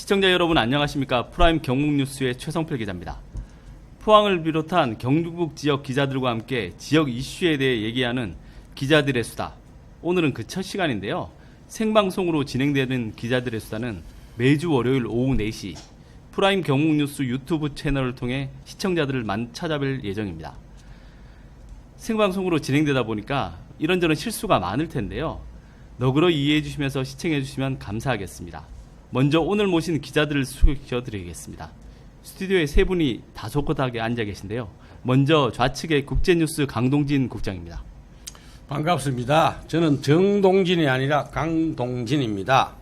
시청자 여러분 안녕하십니까? 프라임 경북뉴스의 최성필 기자입니다. 포항을 비롯한 경북 지역 기자들과 함께 지역 이슈에 대해 얘기하는 기자들의 수다. 오늘은 그 첫 시간인데요. 생방송으로 진행되는 기자들의 수다는 매주 월요일 오후 4시 프라임 경북뉴스 유튜브 채널을 통해 시청자들을 찾아뵐 예정입니다. 생방송으로 진행되다 보니까 이런저런 실수가 많을 텐데요. 너그러 이해해 주시면서 시청해 주시면 감사하겠습니다. 먼저 오늘 모신 기자들을 소개시켜드리겠습니다. 스튜디오에 세 분이 다소곳하게 앉아 계신데요. 먼저 좌측의 국제뉴스 강동진 국장입니다. 반갑습니다. 저는 정동진이 아니라 강동진입니다.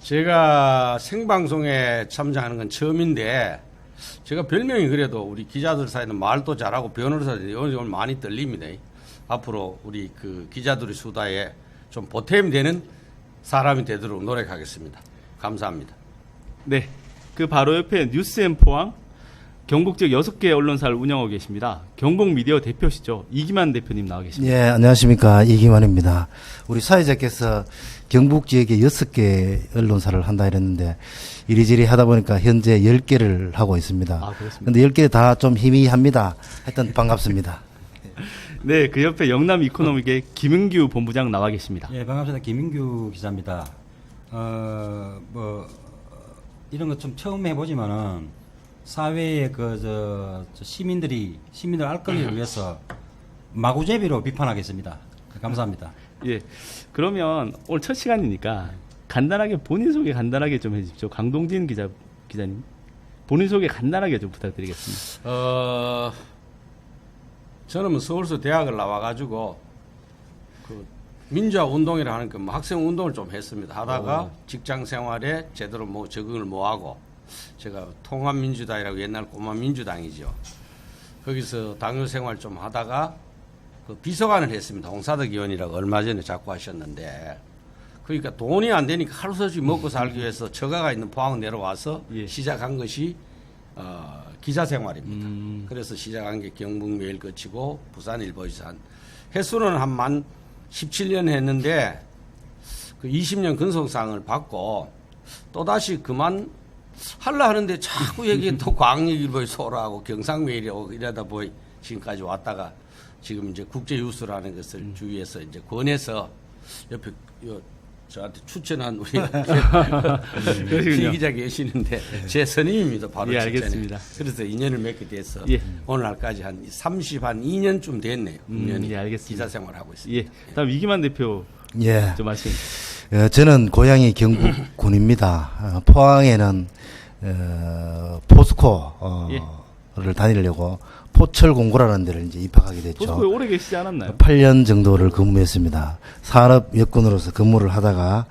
제가 생방송에 참여하는 건 처음인데 제가 별명이 그래도 우리 기자들 사이는 말도 잘하고 변호사들이 오늘 많이 떨립니다. 앞으로 우리 그 기자들의 수다에 좀 보탬되는 사람이 되도록 노력하겠습니다. 감사합니다. 네, 그 바로 옆에 뉴스앤포항 경북 지역 6개 언론사를 운영하고 계십니다. 경북미디어 대표시죠. 이기만 대표님 나와 계십니다. 예, 안녕하십니까. 이기만입니다. 우리 사회자께서 경북 지역에 6개 언론사를 한다 이랬는데 이리저리 하다 보니까 현재 10개를 하고 있습니다. 아, 그렇습니다. 근데 10개 다 좀 희미합니다. 하여튼 반갑습니다. 네, 그 옆에 영남 이코노믹의 김은규 본부장 나와 계십니다. 예, 반갑습니다. 김인규 기자입니다. 이런 거 좀 처음 해보지만은 사회의 시민들 알 권리를 위해서 마구제비로 비판하겠습니다. 감사합니다. 예, 그러면 오늘 첫 시간이니까 간단하게 본인 소개 간단하게 좀 해주십시오. 강동진 기자님 본인 소개 간단하게 좀 부탁드리겠습니다. 저는 뭐 서울서 대학을 나와가지고 그 민주화 운동이라 하는 그 학생 운동을 좀 했습니다. 하다가 직장 생활에 제대로 적응을 못하고 제가 통합민주당이라고 옛날 꼬마 민주당이죠. 거기서 당협 생활 좀 하다가 그 비서관을 했습니다. 홍사덕 의원이라고 얼마 전에 자꾸 하셨는데 그러니까 돈이 안 되니까 하루서지 먹고 살기 위해서 처가가 있는 포항 내려와서 시작한 것이 기자 생활입니다. 그래서 시작한 게 경북매일 거치고 부산일보에서 한 횟수는 한 17년 했는데 그 20년 근속상을 받고 또다시 그만 하려 하는데 자꾸 여기 또 광역일보에서 오라고 경상매일이라고 이러다 보니 지금까지 왔다가 지금 이제 국제유수라는 것을 주위에서 이제 권해서 옆에 저한테 추천한 우리 기 기자 계시는데 제 선임입니다. 바로 예, 알겠습니다. 그래서 인연을 맺게 돼서 예. 오늘날까지 한 2년쯤 됐네요. 예, 알겠습니다. 기자 생활하고 있습니다. 예, 다음 이기만 대표 예. 좀 말씀. 저는 고향이 경북군입니다. 포항에는 포스코를 다니려고 포철공고라는 데를 이제 입학하게 됐죠. 포스코에 오래 계시지 않았나요? 8년 정도를 근무했습니다. 산업 여건으로서 근무를 하다가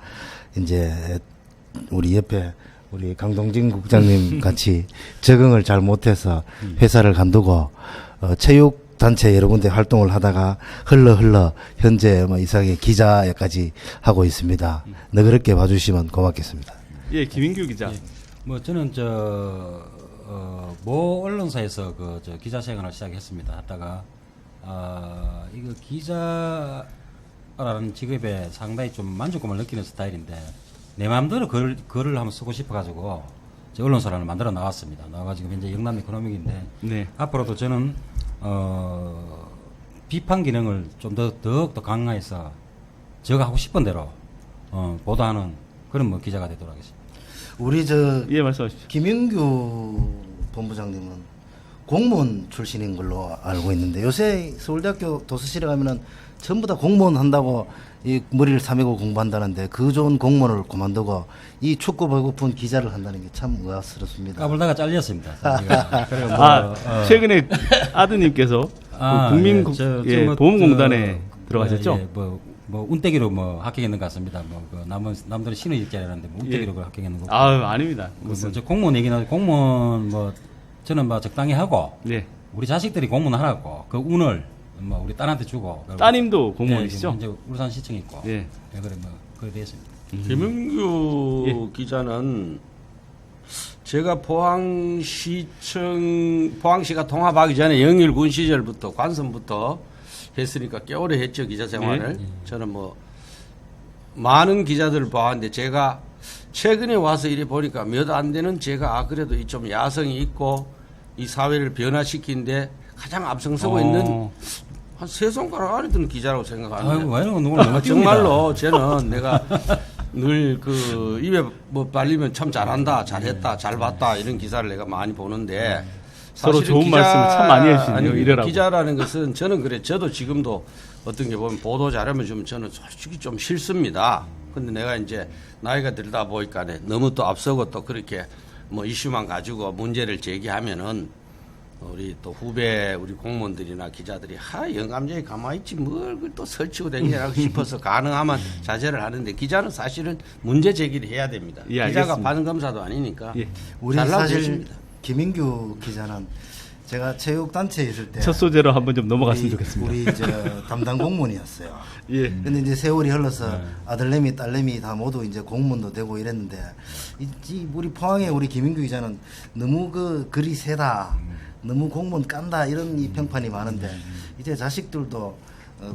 이제 우리 옆에 우리 강동진 국장님 같이 적응을 잘 못해서 회사를 간두고 체육 단체 여러 군데 활동을 하다가 흘러 현재 이상하게 기자까지 하고 있습니다. 너그럽게 봐주시면 고맙겠습니다. 예, 김인규 기자. 예, 저는 모 언론사에서 기자 생활을 시작했습니다. 하다가 이거 기자라는 직업에 상당히 좀 만족감을 느끼는 스타일인데 내 마음대로 글을 한번 쓰고 싶어가지고 언론사를 만들어 나왔습니다. 나와가지고 현재 영남 이코노믹인데 네. 앞으로도 저는 비판 기능을 좀 더욱더 강화해서 제가 하고 싶은 대로 보도하는 그런 기자가 되도록 하겠습니다. 우리 예, 말씀하십시오. 김인규 본부장님은 공무원 출신인 걸로 알고 있는데 요새 서울대학교 도서실에 가면은 전부 다 공무원 한다고 이 머리를 사매고 공부한다는데 그 좋은 공무원을 그만두고 이 춥고 배고픈 기자를 한다는 게 참 의아스럽습니다. 까불다가 잘렸습니다. 최근에 아드님께서 보험공단에 들어가셨죠? 운떼기로 합격했는 것 같습니다. 남들은 신의 일자리라는데 운떼기로 합격했는 거고. 아닙니다. 저 공무원 얘기는 공무원 저는 적당히 하고 네. 우리 자식들이 공무원 하라고 그 운을 우리 딸한테 주고. 따님도 공무원이시죠? 현재 울산시청에 있고. 예. 그래 됐습니다. 김은규 기자는 제가 포항시가 통합하기 전에 영일군 시절부터 관선부터 했으니까 꽤 오래 했죠, 기자 생활을. 저는 많은 기자들을 봐왔는데 제가 최근에 와서 이래 보니까 몇 안 되는 제가 그래도 이 좀 야성이 있고 이 사회를 변화시키는데 가장 앞장서고 있는 한 세 손가락 안에 드는 기자라고 생각하는데. 아이고, 왜 이러고 너무 정말로 저는 내가 늘 그 입에 뭐 빨리면 참 잘한다, 잘했다, 잘 봤다 이런 기사를 내가 많이 보는데 서로 사실은 좋은 말씀을 참 많이 해주시네요. 아니, 이래라고. 기자라는 것은 저는 그래 저도 지금도 어떤 게 보면 보도 자료면 좀 저는 솔직히 좀 싫습니다. 근데 내가 이제 나이가 들다 보니까 너무 또 앞서고 또 그렇게 뭐 이슈만 가지고 문제를 제기하면은 우리 또 후배 우리 공무원들이나 기자들이 영감쟁이 가만히 있지 뭘 또 설치고 다니냐고 싶어서 가능하면 자제를 하는데 기자는 사실은 문제 제기를 해야 됩니다. 예, 기자가 알겠습니다. 반검사도 아니니까 예. 우리 잘나오고 사실 계십니다. 김인규 기자는 제가 체육단체에 있을 때 첫 소재로 한번 좀 넘어갔으면 우리- 좋겠습니다. 우리 저 담당 공무원이었어요. 예. 근데 이제 세월이 흘러서 아들내미 딸내미 다 모두 이제 공무원도 되고 이랬는데 우리 포항에 우리 김인규 기자는 너무 그 글이 세다, 너무 공무원 깐다 이런 이 평판이 많은데 이제 자식들도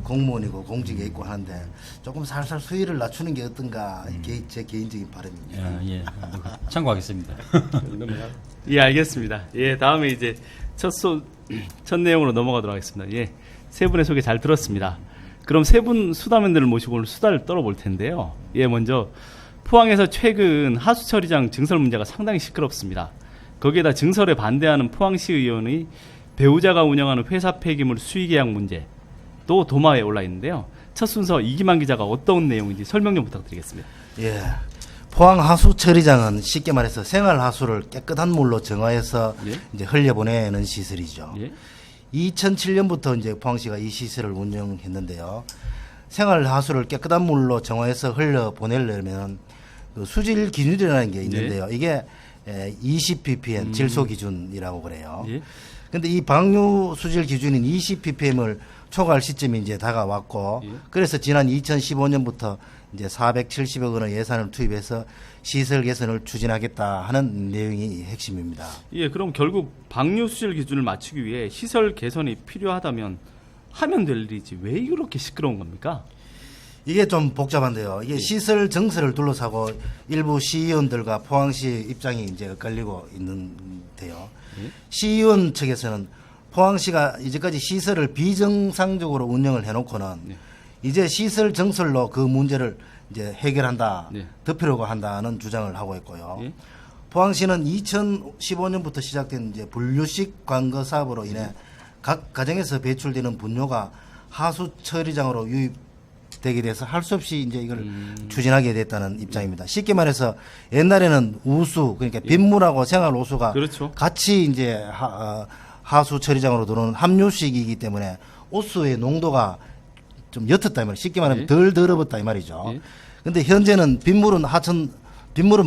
공무원이고 공직에 있고 하는데 조금 살살 수위를 낮추는 게 어떤가 제 개인적인 바람입니다. 예, 예. 참고하겠습니다. 예, 알겠습니다. 예, 다음에 이제 첫 내용으로 넘어가도록 하겠습니다. 예, 세 분의 소개 잘 들었습니다. 그럼 세 분 수다맨들을 모시고 오늘 수다를 떨어볼 텐데요. 예, 먼저 포항에서 최근 하수처리장 증설 문제가 상당히 시끄럽습니다. 거기에다 증설에 반대하는 포항시 의원의 배우자가 운영하는 회사 폐기물 수의계약 문제 또 도마에 올라 있는데요. 첫 순서 이기만 기자가 어떤 내용인지 설명 좀 부탁드리겠습니다. 예. 포항 하수 처리장은 쉽게 말해서 생활 하수를 깨끗한 물로 정화해서 예. 이제 흘려보내는 시설이죠. 예. 2007년부터 이제 포항시가 이 시설을 운영했는데요. 생활 하수를 깨끗한 물로 정화해서 흘려보내려면 그 수질 기준이라는 게 있는데요. 이게 20ppm 질소 기준이라고 그래요. 예. 근데 이 방류 수질 기준인 20ppm을 초과할 시점이 이제 다가왔고, 예. 그래서 지난 2015년부터 이제 470억 원의 예산을 투입해서 시설 개선을 추진하겠다 하는 내용이 핵심입니다. 예, 그럼 결국 방류 수질 기준을 맞추기 위해 시설 개선이 필요하다면 하면 될 일이지 왜 이렇게 시끄러운 겁니까? 이게 좀 복잡한데요. 이게 시설 정설을 둘러싸고 일부 시의원들과 포항시 입장이 이제 엇갈리고 있는데요. 시의원 측에서는 포항시가 이제까지 시설을 비정상적으로 운영을 해놓고는 이제 시설 정설로 그 문제를 이제 해결한다, 네. 덮으려고 한다는 주장을 하고 있고요. 예. 포항시는 2015년부터 시작된 이제 분류식 관거 사업으로 인해 각 가정에서 배출되는 분뇨가 하수 처리장으로 유입되게 돼서 할 수 없이 이제 이걸 추진하게 됐다는 입장입니다. 쉽게 말해서 옛날에는 우수 그러니까 빗물하고 생활 오수가 그렇죠. 같이 이제 하수 처리장으로 들어오는 함유식이기 때문에 오수의 농도가 좀 옅었다 이 말이에요. 쉽게 말하면 예. 덜 더럽었다 이 말이죠. 예. 근데 현재는 빗물은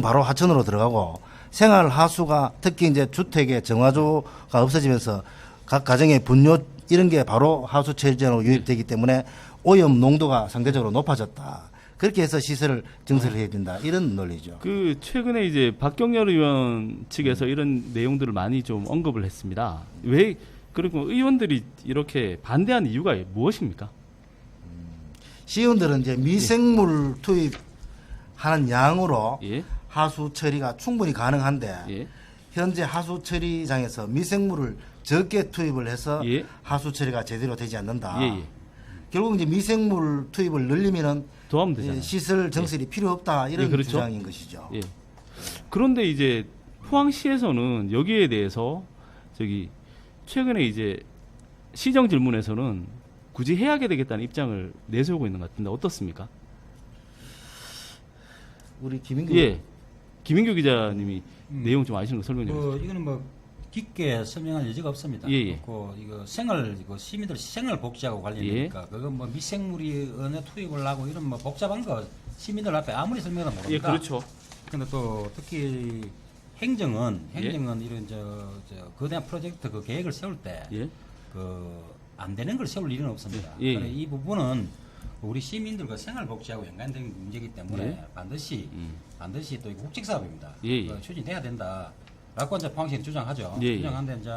바로 하천으로 들어가고 생활 하수가 특히 이제 주택의 정화조가 없어지면서 각 가정의 분뇨 이런 게 바로 하수 처리장으로 유입되기 때문에 오염 농도가 상대적으로 높아졌다. 그렇게 해서 시설을 증설해야 된다. 이런 논리죠. 그 최근에 이제 박경렬 의원 측에서 이런 내용들을 많이 좀 언급을 했습니다. 왜 그리고 의원들이 이렇게 반대한 이유가 무엇입니까? 시의원들은 이제 미생물 투입하는 양으로 예. 하수 처리가 충분히 가능한데 예. 현재 하수 처리장에서 미생물을 적게 투입을 해서 예. 하수 처리가 제대로 되지 않는다. 예, 예. 결국 이제 미생물 투입을 늘리면은 더 하면 되잖아요. 시설 정설이 필요 없다 이런 예, 그렇죠. 주장인 것이죠. 예. 그런데 이제 포항시에서는 여기에 대해서 최근에 이제 시정 질문에서는 굳이 해야 하게 되겠다는 입장을 내세우고 있는 것 같은데 어떻습니까? 우리 김인규 예. 김인규 기자님이 내용 좀 아시는 거 설명 좀 해주세요. 이거는 뭐 깊게 설명할 여지가 없습니다. 예, 예. 그리고 이거 시민들 생활 복지하고 관련되니까 그거 뭐 미생물이 어느 투입을 하고 이런 뭐 복잡한 거 시민들 앞에 아무리 설명해도 모릅니다. 예, 그렇죠. 근데 또 특히 행정은 이런 저 거대한 프로젝트 그 계획을 세울 때 예. 안 되는 걸 세울 일은 없습니다. 예, 그래서 이 부분은 우리 시민들과 생활 복지하고 연관된 문제이기 때문에 예. 반드시 또 이거 국책 사업입니다. 예, 예. 추진돼야 된다라고 이제 포항시는 주장하죠. 예, 예. 주장하는데 이제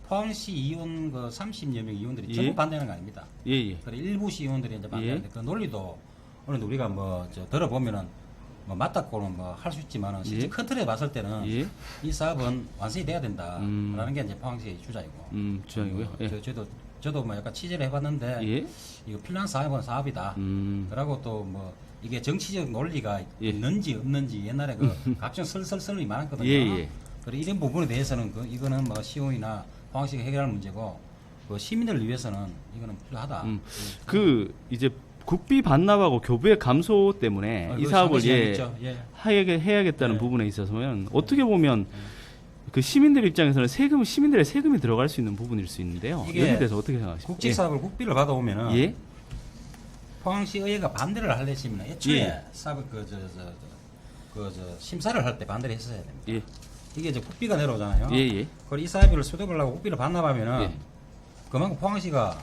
포항시 의원 그 30여 명 의원들이 예. 전부 반대하는 거 아닙니다. 예, 예. 그래 일부 시의원들이 이제 반대하는데 그 논리도 어느 정도 우리가 들어보면은 뭐 맞다고는 뭐 할 수 있지만은 실제 예. 큰 틀에 봤을 때는 예. 이 사업은 완성이 돼야 된다라는 게 이제 포항시의 주장이고. 주장이고요. 예. 저도 뭐 약간 취재를 해봤는데 예. 이거 필요한 사업은 사업이다. 그리고 또 뭐 이게 정치적 논리가 예. 있는지 없는지 옛날에 그 각종 설설설이 많았거든요. 예. 그리고 이런 부분에 대해서는 이거는 뭐 시의회나 포항시가 해결할 문제고 그 시민들을 위해서는 이거는 필요하다. 그 이제 국비 반납하고 교부의 감소 때문에 이 그거 사업을 상당히 있죠. 예. 해야겠다는 네. 부분에 있어서는 어떻게 보면 그 시민들 입장에서는 시민들의 세금이 들어갈 수 있는 부분일 수 있는데요. 이게 여기에 대해서 어떻게 생각하세요? 국제 사업을 국비를 받아오면은 예. 포항시 의회가 반대를 하려시면 애초에 예. 사업을 심사를 할 때 반대를 했어야 됩니다. 예. 이게 이제 국비가 내려오잖아요. 예. 그리고 이 사업을 수도를 하고 국비를 반납하면은 예. 그만큼 포항시가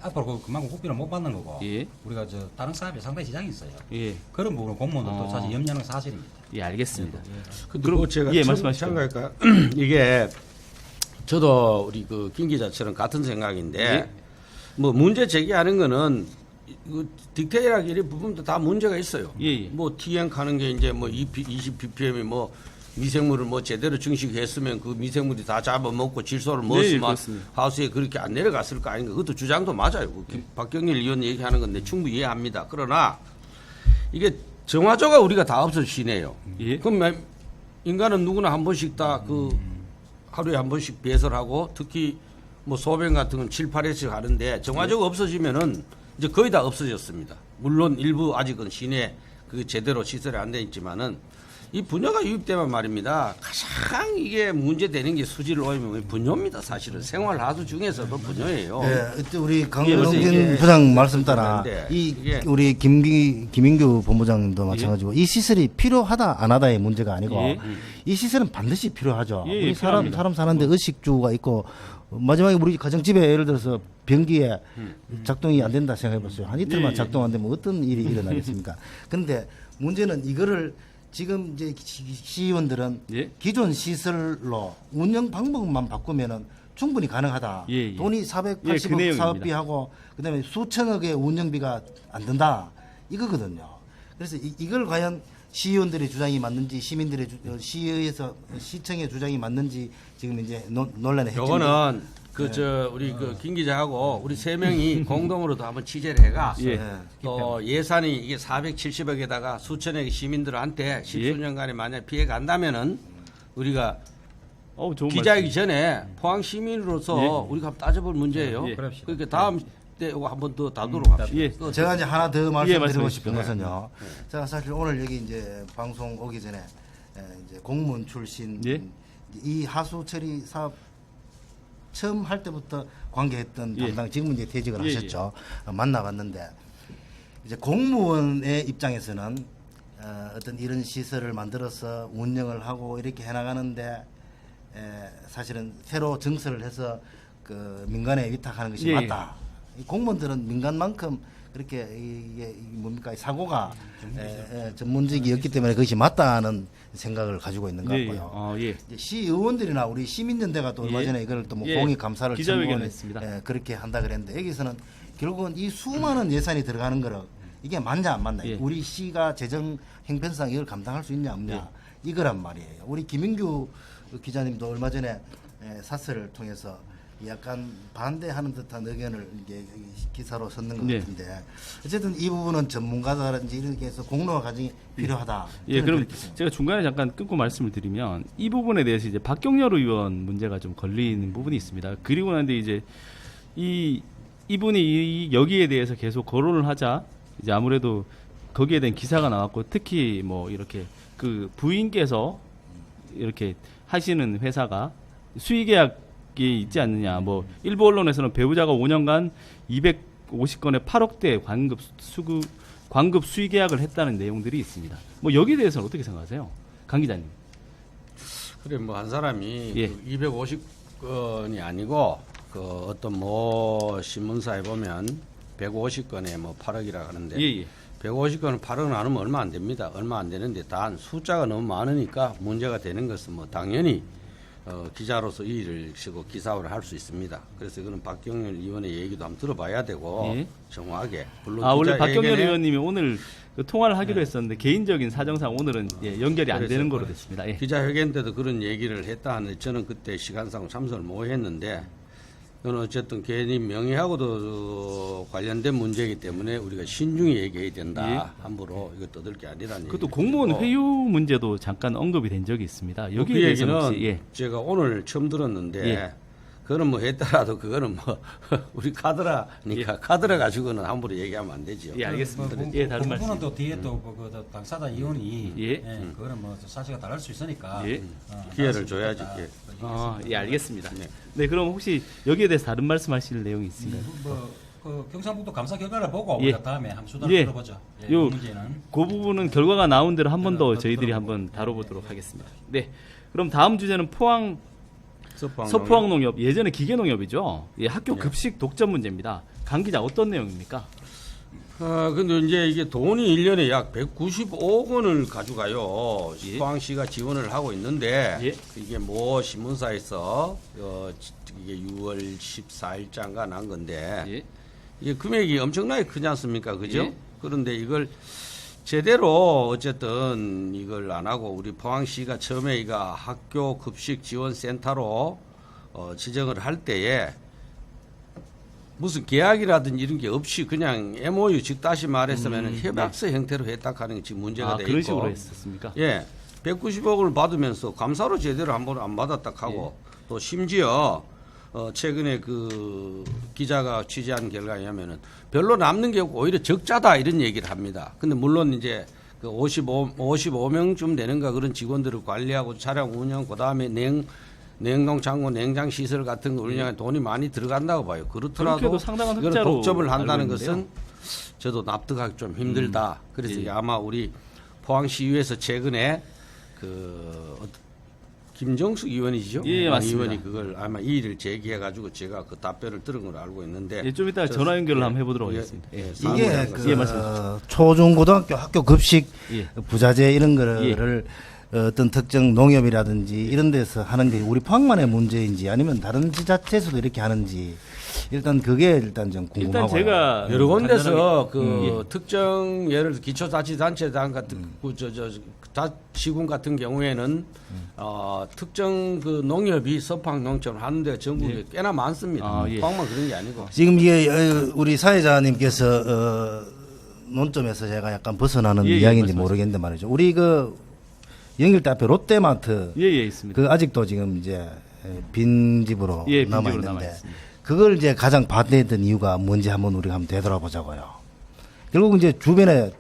앞으로 그만큼 국비를 못 받는 거고 예. 우리가 다른 사업에 상당히 지장이 있어요. 예. 그런 부분을 공무원들도 사실 염려하는 게 사실입니다. 예, 알겠습니다. 근데 그럼- 뭐 제가 예, 말씀하시죠. 참가할까요? 이게 저도 우리 그 김 기자처럼 같은 생각인데 예. 뭐 문제 제기하는 거는 디테일하게 이런 부분도 다 문제가 있어요. 예. 뭐 TN 가는 게 이제 뭐 20 ppm이 뭐 미생물을 뭐 제대로 증식했으면 그 미생물이 다 잡아먹고 질소를 네, 먹었으면 그렇습니다. 하우스에 그렇게 안 내려갔을 거 아닌가. 그것도 주장도 맞아요. 박경일 의원 얘기하는 건데 충분히 이해합니다. 그러나 이게 정화조가 우리가 다 없어지네요. 예. 그럼 인간은 누구나 한 번씩 다 그 하루에 한 번씩 배설하고 특히 뭐 소변 같은 건 7, 8회씩 하는데 정화조가 없어지면은 이제 거의 다 없어졌습니다. 물론 일부 아직은 시내 그 제대로 시설이 안 돼 있지만은 이 분뇨가 유입되면 말입니다. 가장 이게 문제되는 게 수질을 오히면 분뇨입니다. 사실은 생활하수 중에서도 분뇨예요. 네, 우리 이게 강동진 부장 말씀 따라 그런데 이 우리 김인규 본부장님도 마찬가지고 이 시설이 필요하다 안 하다의 문제가 아니고 예. 이 시설은 반드시 필요하죠. 예, 우리 사람 필요합니다. 사는데 의식주가 있고 마지막에 우리 가정집에 예를 들어서 변기에 작동이 안 된다 생각해 보세요. 한 이틀만 예, 예. 작동 안 되면 어떤 일이 일어나겠습니까? 그런데 문제는 이거를 지금 이제 시의원들은 예. 기존 시설로 운영 방법만 바꾸면은 충분히 가능하다. 예, 예. 돈이 예, 그 480억 내용입니다. 사업비하고 그다음에 수천억의 운영비가 안 든다. 이거거든요. 그래서 이걸 과연 시의원들의 주장이 맞는지 시민들의 시의에서 시청의 주장이 맞는지 지금 이제 논란의 핵심. 요거는 우리 김 기자하고 우리 세 명이 공동으로도 한번 취재를 해가 예. 또 예산이 이게 470억에다가 수천억의 시민들한테 10수년간에 만약 피해 간다면은 우리가 좋은 기자이기 말씀. 전에 포항 시민으로서 예. 우리가 한번 따져볼 문제예요. 예. 그럽시다. 그러니까 다음 때 이거 한번 더 다루도록 합시다. 예. 제가 이제 하나 더 말씀드리고 말씀하십시오. 싶은 것은요. 제가 사실 오늘 여기 이제 방송 오기 전에 이제 공무원 출신 예. 이 하수 처리 사업 처음 할 때부터 관계했던 예. 담당 지금은 이제 퇴직을 예, 하셨죠. 만나봤는데 이제 공무원의 입장에서는 어떤 이런 시설을 만들어서 운영을 하고 이렇게 해나가는데 사실은 새로 증설을 해서 그 민간에 위탁하는 것이 예. 맞다. 이 공무원들은 민간만큼 그렇게 이게 뭡니까 사고가 전문직이었기 때문에 그것이 맞다는 생각을 가지고 있는 것 예, 예. 같고요. 예. 이제 시의원들이나 우리 시민연대가 또 얼마 예. 전에 이걸 또뭐 예. 공익 감사를 기자회견을 청구하는- 했습니다. 그렇게 한다 그랬는데 여기서는 결국은 이 수많은 예산이 들어가는 거를 이게 맞냐 안 맞냐 예. 우리 시가 재정 형편상 이걸 감당할 수 있냐 없냐 이거란 말이에요. 우리 김인규 기자님도 얼마 전에 사설을 통해서 약간 반대하는 듯한 의견을 이게 기사로 썼는 것 네. 같은데 어쨌든 이 부분은 전문가라든지 이렇게 해서 공론화 과정이 필요하다. 예, 저는 그럼 그렇게 생각합니다. 제가 중간에 잠깐 끊고 말씀을 드리면 이 부분에 대해서 이제 박경렬 의원 문제가 좀 걸리는 부분이 있습니다. 그리고 난데 이제 이분이 여기에 대해서 계속 거론을 하자 이제 아무래도 거기에 대한 기사가 나왔고 특히 뭐 이렇게 그 부인께서 이렇게 하시는 회사가 수의계약이 있지 않느냐. 뭐 일부 언론에서는 배우자가 5년간 250건의 8억대 광급 수의 계약을 했다는 내용들이 있습니다. 뭐 여기에 대해서는 어떻게 생각하세요, 강 기자님? 그래 뭐 한 사람이 예. 250건이 아니고 그 어떤 뭐 신문사에 보면 150건에 뭐 8억이라 하는데 예. 150건은 8억 나누면 얼마 안 됩니다. 얼마 안 되는데 단 숫자가 너무 많으니까 문제가 되는 것은 뭐 당연히 기자로서 이 일을 쓰고 기사화를 할 수 있습니다. 그래서 이거는 박경렬 의원의 얘기도 한번 들어봐야 되고 예. 정확하게. 물론 원래 기자 박경렬 회견에 의원님이 오늘 그 통화를 하기로 했었는데 개인적인 사정상 오늘은 연결이 안 그래서 되는 거로 됐습니다. 예. 기자회견 때도 그런 얘기를 했다 하는데 저는 그때 시간상 참석을 못 했는데 저는 어쨌든 괜히 명예하고도 관련된 문제이기 때문에 우리가 신중히 얘기해야 된다. 함부로 이거 떠들 게 아니라는 얘기. 그것도 공무원 회유 문제도 잠깐 언급이 된 적이 있습니다. 그 여기에 얘기는 대해서 혹시 제가 오늘 처음 들었는데 예. 그거는 뭐 했더라도 그거는 뭐 우리 카드라니까 카드라 가지고는 함부로 얘기하면 안 되죠. 예, 알겠습니다. 뭐, 예, 다른 부분은 말씀. 또 뒤에 또 당사자 의원이 예. 그거는 뭐 사실과 다를 수 있으니까 예. 기회를 줘야지. 예. 예, 알겠습니다. 네. 네, 그럼 혹시 여기에 대해서 다른 말씀하실 내용이 있으신가요? 그 경상북도 감사 결과를 보고 예. 우리가 다음에 한번 수다를 예. 들어보죠. 예, 요 이 문제는 그 부분은 결과가 나온 대로 한 번 더 더 저희들이 들어보고. 한번 다뤄보도록 하겠습니다. 네, 그럼 다음 주제는 포항 서포항 서포항 농협, 예전에 기계 농협이죠. 예, 학교 급식 독점 문제입니다. 강 기자 어떤 내용입니까? 근데 이제 이게 돈이 1년에 약 195억 원을 가져가요. 예. 포항시가 지원을 하고 있는데 예. 이게 뭐 신문사에서 이게 6월 14일자인가 난 건데 예. 이게 금액이 엄청나게 크지 않습니까? 그죠? 예. 그런데 이걸 제대로 어쨌든 이걸 안 하고 우리 포항시가 처음에 이거 학교 급식 지원 센터로 지정을 할 때에 무슨 계약이라든지 이런 게 없이 그냥 MOU 즉 다시 말했으면 협약서 형태로 했다 하는 게 지금 문제가 돼 있고 그런 식으로 했었습니까? 예, 190억을 받으면서 감사로 제대로 한번 안 받았다 하고 또 심지어 최근에 그 기자가 취재한 결과에 하면은 별로 남는 게 없고 오히려 적자다 이런 얘기를 합니다. 근데 물론 이제 그 55명쯤 되는가 그런 직원들을 관리하고 차량 운영 그다음에 냉동 창고 냉장 시설 같은 거 운영에 돈이 많이 들어간다고 봐요. 그렇더라도 그렇게도 상당한 이걸 흑자로 독점을 한다는 알고 것은 있는데요. 저도 납득하기 좀 힘들다. 그래서 예. 이게 아마 우리 포항시의회에서 최근에 김정숙 의원이죠. 예, 맞습니다. 의원이 그걸 아마 이 일을 제기해가지고 제가 그 답변을 들은 걸로 알고 있는데. 예, 좀 이따 전화 연결을 한번 해보도록 하겠습니다. 예. 이게 예, 말씀하십시오. 초중고등학교 학교 급식 예. 부자재 이런 거를 어떤 특정 농협이라든지 이런 데서 하는 게 우리 포항만의 문제인지 아니면 다른 지자체에서도 이렇게 하는지 일단 그게 일단 좀 궁금하고요. 일단 제가 여러 군데서 간단하게- 그 특정 예를 들어 기초자치단체장 같은 시군 같은 경우에는 특정 그 농협이 서포항 농촌을 하는데 전국에 꽤나 많습니다. 예. 포항만 그런 게 아니고. 지금 이게 우리 사회자님께서 논점에서 제가 약간 벗어나는 예, 예, 이야기인지 말씀하세요. 모르겠는데 말이죠. 우리 그 연길대 앞에 롯데마트 예, 있습니다. 그 아직도 지금 이제 빈집으로 예, 빈집으로 남아 있는데 남아있습니다. 그걸 이제 가장 반대했던 이유가 뭔지 한번 우리가 한번 되돌아보자고요. 결국 이제 주변에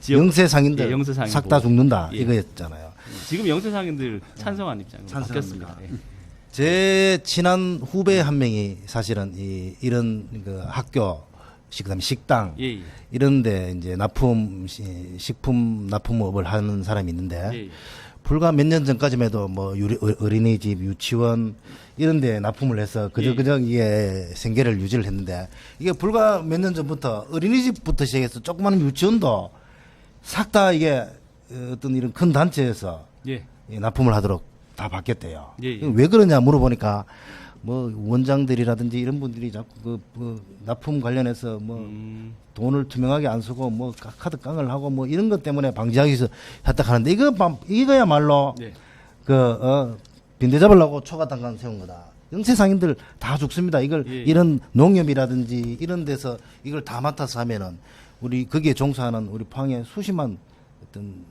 지역- 영세 상인들 예, 영세 상인 싹 다 보호. 죽는다 예. 이거였잖아요. 지금 영세 상인들 찬성한 입장으로 찬성합니다. 바뀌었습니다. 예. 제 친한 후배 한 명이 사실은 이런 그 학교 그다음에 식당 예, 이런데 이제 식품 납품업을 하는 사람이 있는데 예. 불과 몇 년 전까지만 해도 뭐 어린이집, 유치원 이런데 납품을 해서 그저 이게 생계를 유지를 했는데 이게 불과 몇 년 전부터 어린이집부터 시작해서 조그마한 유치원도 싹 다 이게 어떤 이런 큰 단체에서 예. 이 납품을 하도록 다 바뀌었대요. 예. 왜 그러냐 물어보니까 뭐 원장들이라든지 이런 분들이 자꾸 그 납품 관련해서 뭐 돈을 투명하게 안 쓰고 뭐 카드 깡을 하고 뭐 이런 것 때문에 방지하기 위해서 했다 하는데 이거야말로 네. 빈대 잡으려고 초가단간 세운 거다. 영세 상인들 다 죽습니다. 이걸 예. 이런 농협이라든지 이런 데서 이걸 다 맡아서 하면은 우리 거기에 종사하는 우리 포항의 수십만 어떤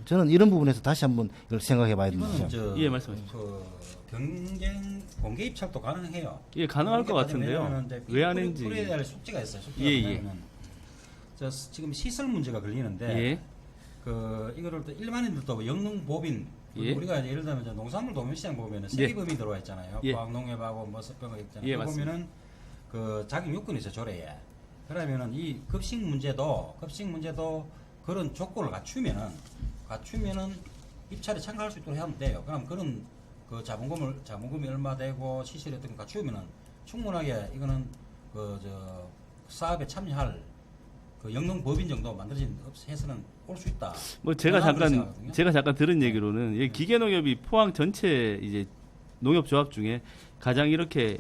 저는 이런 부분에서 다시 한번 이걸 생각해 봐야 된다. 이거는 예, 말씀하십시오. 그 경쟁 공개 입찰도 가능해요. 예, 가능할 것 같은데요. 왜 안 했는지. 풀어야 될 숙제가 있어요. 숙제가 예, 예. 뭐냐면은 지금 시설 문제가 걸리는데 예. 그 이거를 또 일반인들도 영농법인 예. 우리가 예를 들면 이제 농산물 동일시장 보면은 예. 세계법이 들어와 있잖아요. 예. 포항농협하고 뭐 서병 있잖아요. 예, 그거 맞습니다. 보면은 그 자격 요건이 있어요 조례에. 그러면은 이 급식 문제도 그런 조건을 갖추면은 입찰에 참가할 수 있도록 하면 돼요. 그럼 그런 그 자본금이 얼마 되고 시설이 어떤 거 갖추면은 충분하게 이거는 사업에 참여할 그 영농법인 정도 만들어진 해서는 올 수 있다. 뭐 제가 저는 그렇게 잠깐 생각하거든요. 제가 잠깐 들은 얘기로는 이 기계농협이 포항 전체 이제 농협조합 중에 가장 이렇게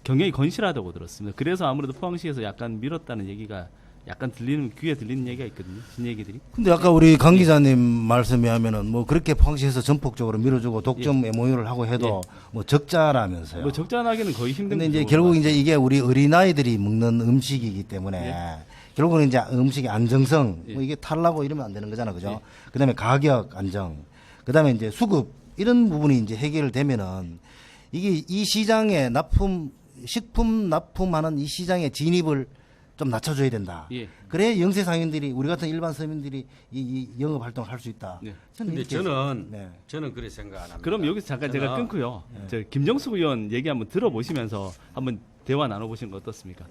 경영이 건실하다고 들었습니다. 그래서 아무래도 포항시에서 약간 밀었다는 얘기가 약간 귀에 들리는 얘기가 있거든요. 진 얘기들이. 근데 아까 우리 강 기자님 말씀에 하면은 뭐 그렇게 포항시에서 전폭적으로 밀어주고 독점 MOU를 하고 해도 뭐 적자라면서요. 뭐 적자나기는 거의 힘든 근데 이제 구조인 결국 것 이제 이게 우리 어린아이들이 먹는 음식이기 때문에 결국은 이제 음식의 안정성 뭐 이게 탈라고 이러면 안 되는 거잖아. 그죠? 그다음에 가격 안정. 그다음에 이제 수급 이런 부분이 이제 해결되면은 이게 이 시장에 식품 납품하는 이 시장의 진입을 좀 낮춰줘야 된다. 예. 그래 영세 상인들이 우리 같은 일반 서민들이 이 영업 활동을 할 수 있다. 네. 근데 이렇게 저는 그렇게 생각 안 합니다. 그럼 여기서 잠깐 제가 끊고요. 저 김정숙 의원 얘기 한번 들어보시면서 한번 대화 나눠보시는 거 어떻습니까?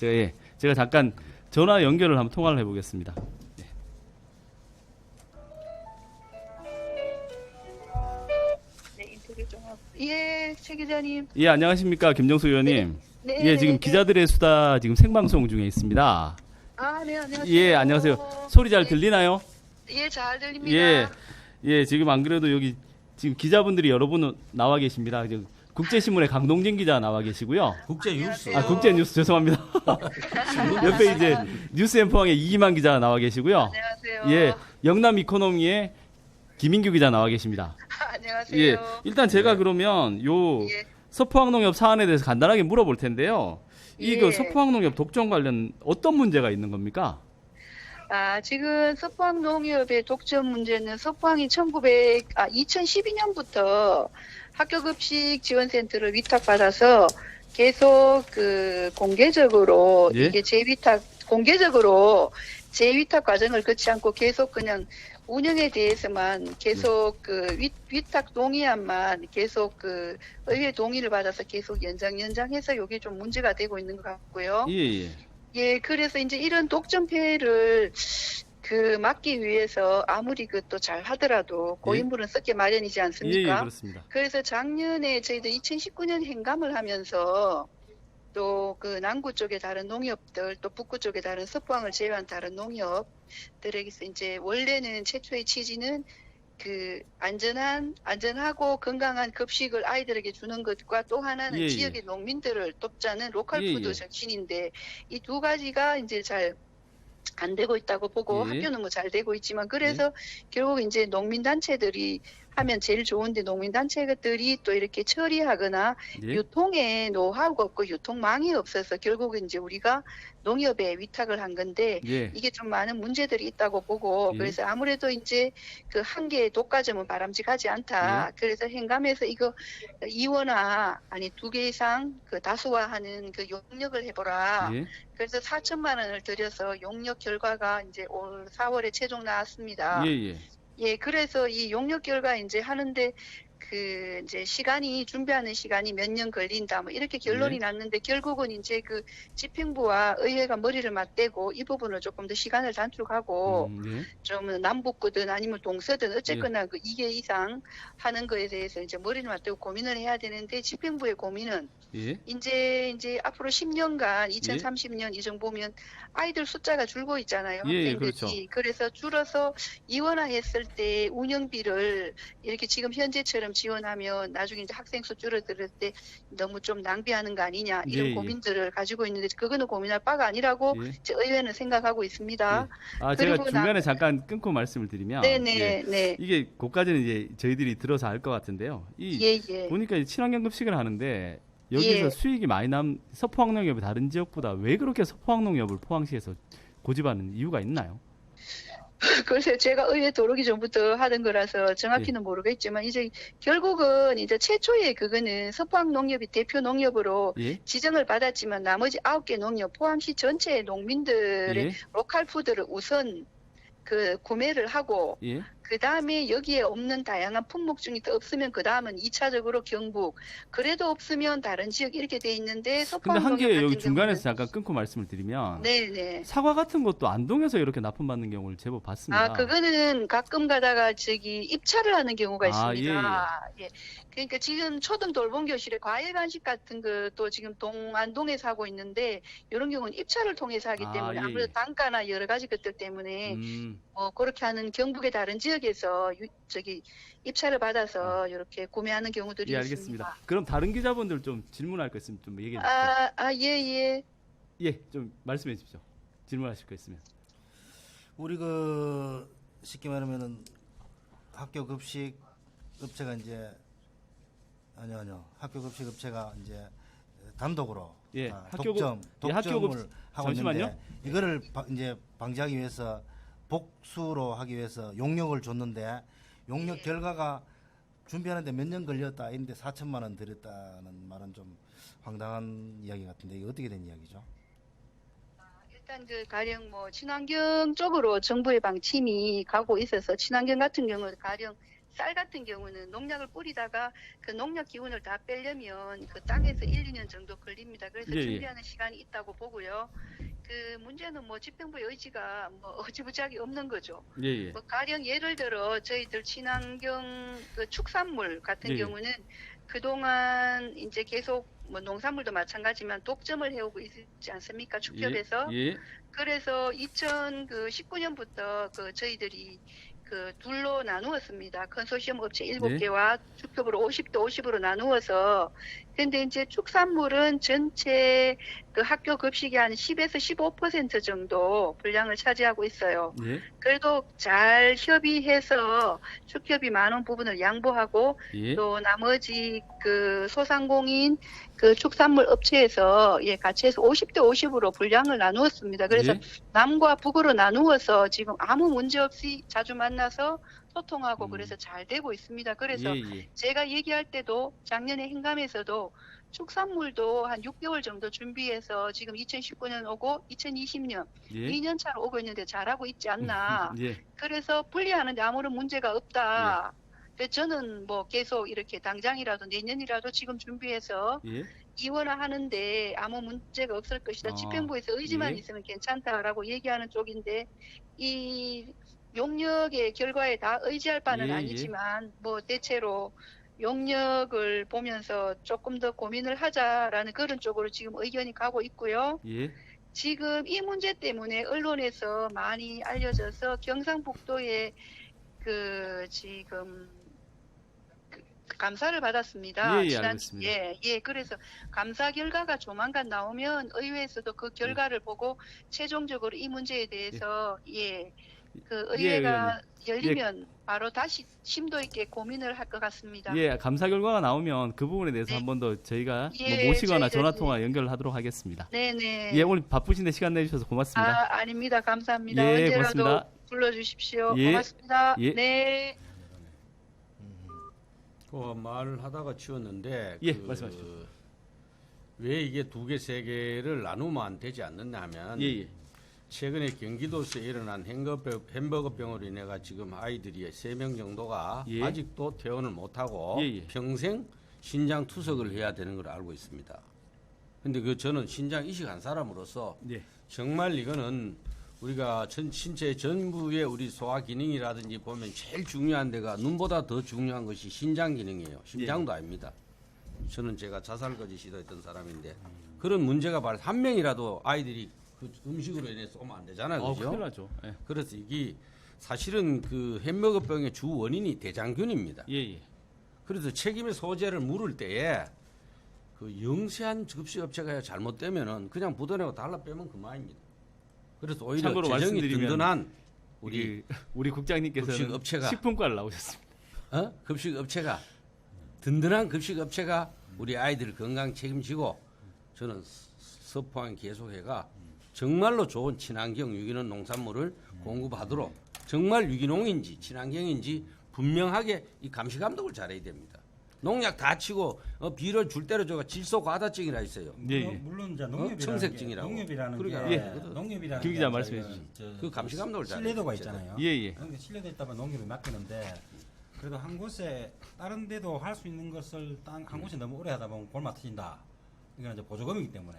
예. 제가 잠깐 전화 연결을 한번 통화를 해보겠습니다. 예, 최 기자님. 예, 안녕하십니까, 김정숙 의원님. 네, 예, 지금 네. 기자들의 수다 지금 생방송 중에 있습니다. 아, 네, 안녕하세요. 예, 안녕하세요. 소리 잘 들리나요? 예, 잘 들립니다. 예, 지금 안 그래도 여기 지금 기자분들이 여러 분 나와 계십니다. 지금 국제신문의 강동진 기자 나와 계시고요. 국제 뉴스. 안녕하세요. 국제뉴스 죄송합니다. 옆에 이제 뉴스앤 포항의 이기만 기자 나와 계시고요. 안녕하세요. 예, 영남 이코노미의 김인규 기자 나와 계십니다. 안녕하세요. 예, 일단 제가 그러면 요 예. 서포항농협 사안에 대해서 간단하게 물어볼 텐데요. 이거 예. 서포항농협 독점 관련 어떤 문제가 있는 겁니까? 아, 지금 서포항 농협의 독점 문제는 서포항이 2012년부터 학교급식 지원센터를 위탁받아서 계속 공개적으로 예? 이게 공개적으로 재위탁 과정을 거치 않고 계속 그냥 운영에 대해서만 계속 위탁 동의안만 계속 의회 동의를 받아서 계속 연장해서 이게 좀 문제가 되고 있는 것 같고요. 예. 예, 그래서 이제 이런 독점 폐해를 막기 위해서 아무리 또 잘 하더라도 고인물은 썩게 마련이지 예, 않습니까? 그렇습니다. 그래서 작년에 저희들 2019년 행감을 하면서 또 남구 쪽에 다른 농협들 또 북구 쪽에 다른 서포항을 제외한 다른 농협들에게서 이제 원래는 최초의 취지는 안전하고 건강한 급식을 아이들에게 주는 것과 또 하나는 예, 지역의 농민들을 돕자는 로컬 예, 푸드 예. 정신인데 이 두 가지가 이제 잘 안 되고 있다고 보고 예. 학교는 뭐 잘 되고 있지만 그래서 결국 이제 농민단체들이 하면 제일 좋은데 농민단체들이 또 이렇게 처리하거나 예. 유통에 노하우가 없고 유통망이 없어서 결국은 이제 우리가 농협에 위탁을 한 건데 예. 이게 좀 많은 문제들이 있다고 보고 예. 그래서 아무래도 이제 한 개의 독과점은 바람직하지 않다. 그래서 행감에서 이거 이원화 아니 2개 이상 다수화하는 용역을 해보라. 예. 그래서 4천만 원을 들여서 용역 결과가 이제 올 4월에 최종 나왔습니다. 예. 예, 그래서 이 용역 결과 이제 하는데 이제 준비하는 시간이 몇 년 걸린다, 뭐 이렇게 결론이 예. 났는데 결국은 이제 집행부와 의회가 머리를 맞대고 이 부분을 조금 더 시간을 단축하고 예. 좀 남북구든 아니면 동서든 어쨌거나 2개 이상 하는 거에 대해서 이제 머리를 맞대고 고민을 해야 되는데 집행부의 고민은 예. 이제 앞으로 10년간 2030년 이정 보면 아이들 숫자가 줄고 있잖아요. 예, 학생들이. 그렇죠. 그래서 줄어서 이원화했을 때 운영비를 이렇게 지금 현재처럼 지원하면 나중에 이제 학생 수 줄어들 때 너무 좀 낭비하는 거 아니냐 이런 예, 예. 고민들을 가지고 있는데 그거는 고민할 바가 아니라고 예. 이제 의회는 생각하고 있습니다. 아, 제가 그리고 중간에 잠깐 끊고 말씀을 드리면 네네 예. 네. 이게 그까지는 이제 저희들이 들어서 알 것 같은데요. 예. 보니까 친환경 급식을 하는데 여기서 예. 수익이 많이 서포항농협이 다른 지역보다 왜 그렇게 서포항농협을 포항시에서 고집하는 이유가 있나요? 글쎄 제가 의회 들어오기 전부터 하던 거라서 정확히는 모르겠지만 이제 결국은 이제 최초에 그거는 서포항 농협이 대표 농협으로 예? 지정을 받았지만 나머지 9개 농협 포항시 전체의 농민들의 예? 로컬 푸드를 우선 구매를 하고 예? 그 다음에 여기에 없는 다양한 품목 중에 더 없으면 그 다음은 2차적으로 경북 그래도 없으면 다른 지역 이렇게 돼 있는데 근데 서포항 한 농협 개 같은 여기 중간에서 경우는 잠깐 끊고 말씀을 드리면 네네. 사과 같은 것도 안동에서 이렇게 납품받는 경우를 제법 봤습니다. 아, 그거는 가끔 가다가 입찰을 하는 경우가 아, 있습니다. 예. 그러니까 지금 초등 돌봄교실에 과일 간식 같은 것도 지금 안동에서 하고 있는데 이런 경우는 입찰을 통해서 하기 아, 때문에 예, 아무래도 예. 단가나 여러 가지 것들 때문에 뭐 그렇게 하는 경북의 다른 지역에 농협에서 입찰을 받아서 이렇게 구매하는 경우들이 예, 있습니다. 알겠습니다. 그럼 다른 기자분들 좀 질문할 거 있으면 좀 얘기해 주십시오. 예. 예, 좀 말씀해 주십시오. 질문하실 거 있으면. 우리 쉽게 말하면은 학교 급식 업체가 이제 아니요. 학교 급식 업체가 이제 단독으로 예, 독점을 하고 잠시만요. 있는데 이거를 이제 방지하기 위해서 복수로 하기 위해서 용역을 줬는데 용역 결과가 준비하는데 몇 년 걸렸다. 이런데 4천만 원 들였다는 말은 좀 황당한 이야기 같은데 이게 어떻게 된 이야기죠? 일단 가령 친환경 쪽으로 정부의 방침이 가고 있어서 친환경 같은 경우는 가령 쌀 같은 경우는 농약을 뿌리다가 그 농약 기운을 다 빼려면 그 땅에서 1, 2년 정도 걸립니다. 그래서 예, 예. 준비하는 시간이 있다고 보고요. 그 문제는 집행부의 의지가 어지부지하게 없는 거죠. 예, 예. 가령 예를 들어 저희들 친환경 그 축산물 같은 예, 예. 경우는 그동안 이제 계속 농산물도 마찬가지지만 독점을 해오고 있지 않습니까? 축협에서. 예. 그래서 2019년부터 저희들이 둘로 나누었습니다. 컨소시엄 업체 7개와 축협으로 50대 50으로 나누어서. 근데 이제 축산물은 전체 학교 급식의 한 10에서 15% 정도 분량을 차지하고 있어요. 예. 그래도 잘 협의해서 축협이 많은 부분을 양보하고 예. 또 나머지 소상공인 축산물 업체에서 같이 해서 50대 50으로 분량을 나누었습니다. 그래서 예. 남과 북으로 나누어서 지금 아무 문제 없이 자주 만나서 소통하고 그래서 잘 되고 있습니다. 그래서 예. 제가 얘기할 때도 작년에 행감에서도 축산물도 한 6개월 정도 준비해서 지금 2019년 오고 2020년 예. 2년 차로 오고 있는데 잘하고 있지 않나. 예. 그래서 분리하는데 아무런 문제가 없다. 근데 저는 계속 이렇게 당장이라도 내년이라도 지금 준비해서 예. 이원화하는데 아무 문제가 없을 것이다. 집행부에서 의지만 예. 있으면 괜찮다라고 얘기하는 쪽인데 이 용역의 결과에 다 의지할 바는 예, 아니지만 대체로 용역을 보면서 조금 더 고민을 하자라는 그런 쪽으로 지금 의견이 가고 있고요. 예. 지금 이 문제 때문에 언론에서 많이 알려져서 경상북도에 지금 감사를 받았습니다. 예, 알겠습니다. 그래서 감사 결과가 조만간 나오면 의회에서도 그 결과를 보고 최종적으로 이 문제에 대해서 의회가 열리면 바로 다시 심도 있게 고민을 할 것 같습니다. 예, 감사 결과가 나오면 그 부분에 대해서 한 번 더 저희가 모시거나 전화 통화 연결을 하도록 하겠습니다. 네네. 예, 오늘 바쁘신데 시간 내주셔서 고맙습니다. 아닙니다. 감사합니다. 예, 언제라도 고맙습니다. 불러주십시오. 예. 고맙습니다. 예. 네. 말을 하다가 치웠는데 예, 말씀하십시오. 왜 이게 2개, 3개를 나누면 되지 않느냐 하면 예. 최근에 경기도에서 일어난 햄버거병으로 인해가 지금 아이들이 3명 정도가 예. 아직도 퇴원을 못하고 예. 평생 신장 투석을 해야 되는 걸 알고 있습니다. 근데 저는 신장 이식한 사람으로서 예. 정말 이거는 우리가 신체 전부의 우리 소화 기능이라든지 보면 제일 중요한 데가 눈보다 더 중요한 것이 신장 기능이에요. 심장도 아닙니다. 저는 제가 자살까지 시도했던 사람인데 그런 문제가 한 명이라도 아이들이 그 음식으로 인해서 오면 안 되잖아요. 그죠? 큰일 나죠. 예. 그래서 이게 사실은 햄버거병의 주 원인이 대장균입니다. 예. 그래서 책임의 소재를 물을 때에 영세한 급식업체가 잘못되면은 그냥 묻어내고 달라 빼면 그만입니다. 그래서 오히려 참고로 재정이 말씀드리면 든든한 우리 국장님께서는 급식업체가 식품과를 나오셨습니다. 급식업체가 든든한 급식업체가 우리 아이들 건강 책임지고 저는 서포항 계속해가 정말로 좋은 친환경 유기농 농산물을 공급하도록 정말 유기농인지 친환경인지 분명하게 이 감시 감독을 잘해야 됩니다. 농약 다 치고 비료 줄 대로 저가 질소 과다증이라 있어요. 예. 물론 이제 농협이라는 청색증이라고. 농협이라는 그러니까 게 예. 농협이라는 김 기자 게 말씀해 저희가 주시죠. 그 감시 감독을 잘해야 신뢰도가 돼요, 있잖아요. 예. 그러니까 신뢰도 있다면 농협이 맡기는데 그래도 한 곳에 다른 데도 할 수 있는 것을 한 곳에 너무 오래 하다 보면 골마 터진다. 이건 이제 보조금이기 때문에.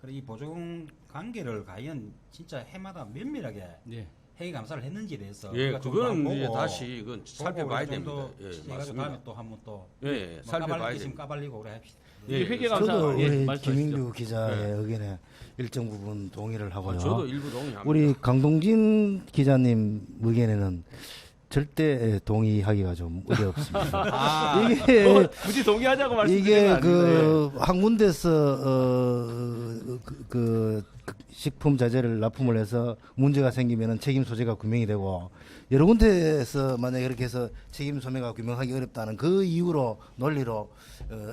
그래 이 보조금 관계를 과연 진짜 해마다 면밀하게 예. 회계 감사를 했는지에 대해서 예, 우리가 좀 그거는 더 이제 보고 다시 이건 살펴봐야 됩니다. 예, 해가지고 맞습니다. 다음에 또 한번 또 예, 살펴봐야 까발릴 게 있으면 됩니다. 까발리고 그래 합시다. 예, 회계 감사 저도 예, 우리 말씀하시죠. 김인규 기자의 의견에 일정 부분 동의를 하고요. 저도 일부 동의합니다. 우리 강동진 기자님 의견에는 절대 동의하기가 좀 어렵습니다. 아, 이게 굳이 동의하자고 말씀드리는 이게 건 아닌데. 한 군데서 식품 자재를 납품을 해서 문제가 생기면은 책임 소재가 규명이 되고 여러 군데에서 만약에 이렇게 해서 책임 소재가 규명하기 어렵다는 그 이유로 논리로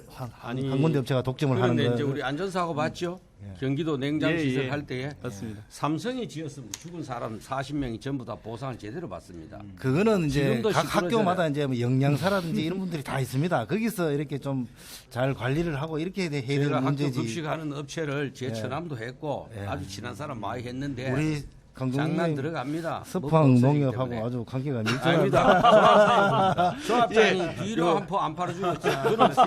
한 군데 업체가 독점을 하는 그런데 거. 이제 우리 안전사고 봤죠? 경기도 냉장 예, 시설 예. 할 때에 맞습니다. 삼성이 지었으면 죽은 사람 40명이 전부 다 보상을 제대로 받습니다. 그거는 이제 지금도 각 시끄러워져요. 학교마다 이제 뭐 영양사라든지 이런 분들이 다 있습니다. 거기서 이렇게 좀 잘 관리를 하고 이렇게 해야 될 제가 학교 문제지. 급식하는 업체를 제 예. 처남도 했고 예. 아주 친한 사람 많이 했는데 우리 장난 강동님 들어갑니다. 서포항 먹고 농협하고 때문에. 아주 관계가 밀접합니다. 아닙니다. 조합장이 비료 한 포 안 팔아주고 그렇지.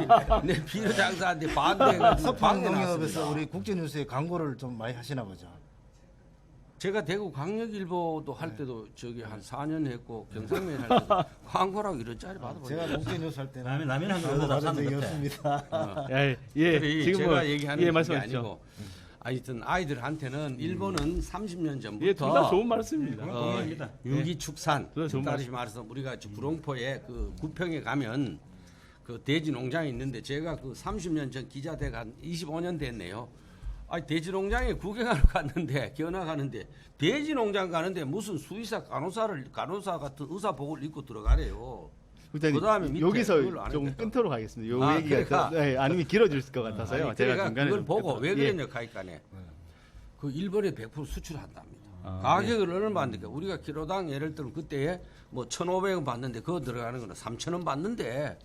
내 비료 장사한테 반대해가지고 서포항 방해 농협에서 났습니다. 우리 국제뉴스에 광고를 좀 많이 하시나 보죠. 제가 대구 강력일보도 할 때도 저기 한 4년 했고 경상면 할 때도 광고라고 이런 짤이 받아보죠. 제가 국제뉴스 할 때는 라면 한그릇 받은 사는 적이 것 같아. 없습니다. 예, 예. 그래, 지금 제가 뭐, 얘기하는 예, 게 말씀하시죠. 아니고 하여튼 아이들한테는 일본은 30년 전부터 예, 둘 다 좋은 말씀입니다. 그건 동의합니다. 유기축산, 그건 좋은 다시 말해서 우리가 구룡포에 그 구평에 가면 그 돼지 농장이 있는데 제가 그 30년 전 기자대가 한 25년 됐네요. 아니 돼지 농장에 구경하러 갔는데 견학 가는데 돼지 농장 가는데 무슨 수의사 간호사 같은 의사복을 입고 들어가래요. 국장님, 그다음에 밑에 여기서 그걸 안 좀 했겠다. 끊도록 하겠습니다. 요 아, 얘기가 그러니까. 네, 아니면 길어질 것 같아서요. 아니, 제가 그러니까 중간에 그걸 좀 보고 끊도록. 왜 예. 그랬냐 하니까네. 그 일본에 100% 수출한답니다. 아, 가격을 얼마 받는데 우리가 키로당 예를 들면 그때에 뭐 1,500원 받는데 그거 들어가는 거는 3,000원 받는데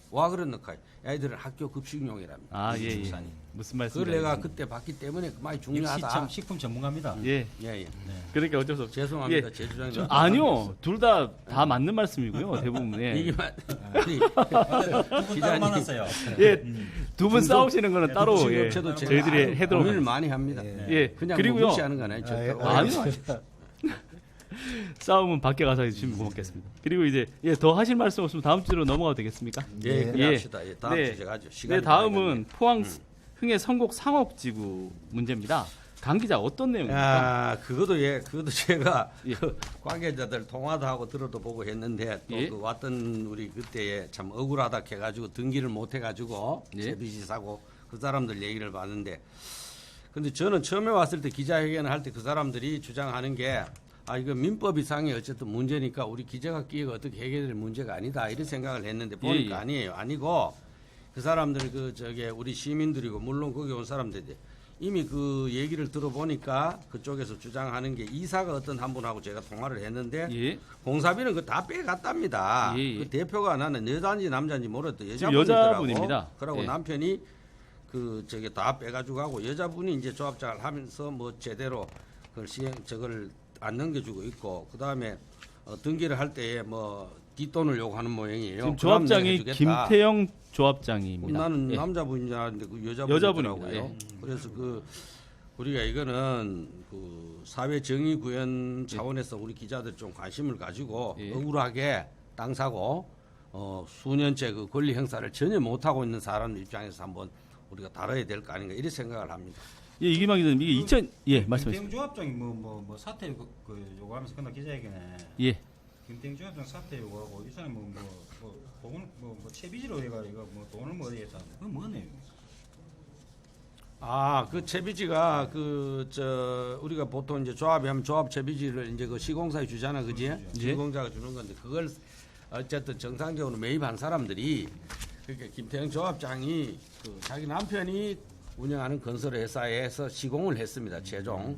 와 그러니까 애들은 학교 급식용이랍니다. 아, 예, 예. 축산이. 무슨 말씀인지 그걸 내가 알겠습니다. 그때 봤기 때문에 많이 역시 중요하다. 참 식품 전문가입니다. 예. 예, 예. 그러니까 어쩔 수 없죠. 죄송합니다. 예. 제 주장이 저, 아니요. 둘 다 맞는 말씀이고요. 대부분. 예. 이게만 우리 두분 따로 만났어요. 예. 두 분 싸우시는 거는 따로 예. 급식업체도 제가 저희들이 해도록 고민을 많이 합니다. 예. 그냥 그리고요. 뭐 무시하는 거 아니에요. 절대로. 아니요. 싸움은 밖에 가서 해주시면 고맙겠습니다. 그리고 이제 예, 더 하실 말씀 없으면 다음 주로 넘어가도 되겠습니까? 네, 그래 예. 합시다. 예, 다음 주제 가죠. 시간이 네, 다음은 많이 포항 흥해 성곡 상업지구 문제입니다. 강 기자 어떤 내용입니까? 아, 그것도 제가 예. 그 관계자들 통화도 하고 들어도 보고 했는데 또 예. 그 왔던 우리 그때에 참 억울하다 해가지고 등기를 못 해가지고 예. 제비지 사고 그 사람들 얘기를 봤는데 근데 저는 처음에 왔을 때 기자회견을 할 때 그 사람들이 주장하는 게 아, 이거 민법이상의 어쨌든 문제니까 우리 기자각기가 어떻게 해결될 문제가 아니다 이런 생각을 했는데 보니까 예, 예. 아니에요. 아니고 그 사람들 우리 시민들이고 물론 거기 온 사람들이 이미 그 얘기를 들어보니까 그쪽에서 주장하는 게 이사가 어떤 한 분하고 제가 통화를 했는데 예. 공사비는 그 다 빼갔답니다. 예, 예. 그 대표가 나는 여자인지 남자인지 모르겠다. 지금 여자분이더라고. 여자분입니다. 그러고 예. 남편이 다 빼가지고 하고 여자분이 이제 조합장을 하면서 뭐 제대로 그걸 저걸 안 넘겨주고 있고 그 다음에 등기를 할 때에 뭐 뒷돈을 요구하는 모양이에요. 지금 그럼 조합장이 내가 해주겠다. 김태영 조합장입니다. 나는 예. 남자분인 줄 알았는데 그 여자분입니다. 여자분이더라고요. 예. 그래서 우리가 이거는 그 사회 정의 구현 차원에서 우리 기자들 좀 관심을 가지고 예. 억울하게 땅 사고 수년째 그 권리 행사를 전혀 못 하고 있는 사람들 입장에서 한번 우리가 다뤄야 될 거 아닌가 이런 생각을 합니다. 예, 이기만 기자님 이게 예, 말씀하세요. 김태형 조합장이 뭐 사퇴 요구하면서 끝나 기자회견에 예. 김태형 조합장 사퇴 요구하고 이 사람이 돈을 채비지로 해가지고 뭐 돈을 뭐 어디에 다 그건 뭔 내용입니까? 아, 그 채비지가 우리가 보통 이제 조합이 하면 조합 채비지를 이제 그 시공사에 주잖아, 그지? 시공사가 주는 건데 그걸 어쨌든 정상적으로 매입한 사람들이 그러니까 김태형 조합장이 그 자기 남편이 운영하는 건설 회사에서 시공을 했습니다, 최종.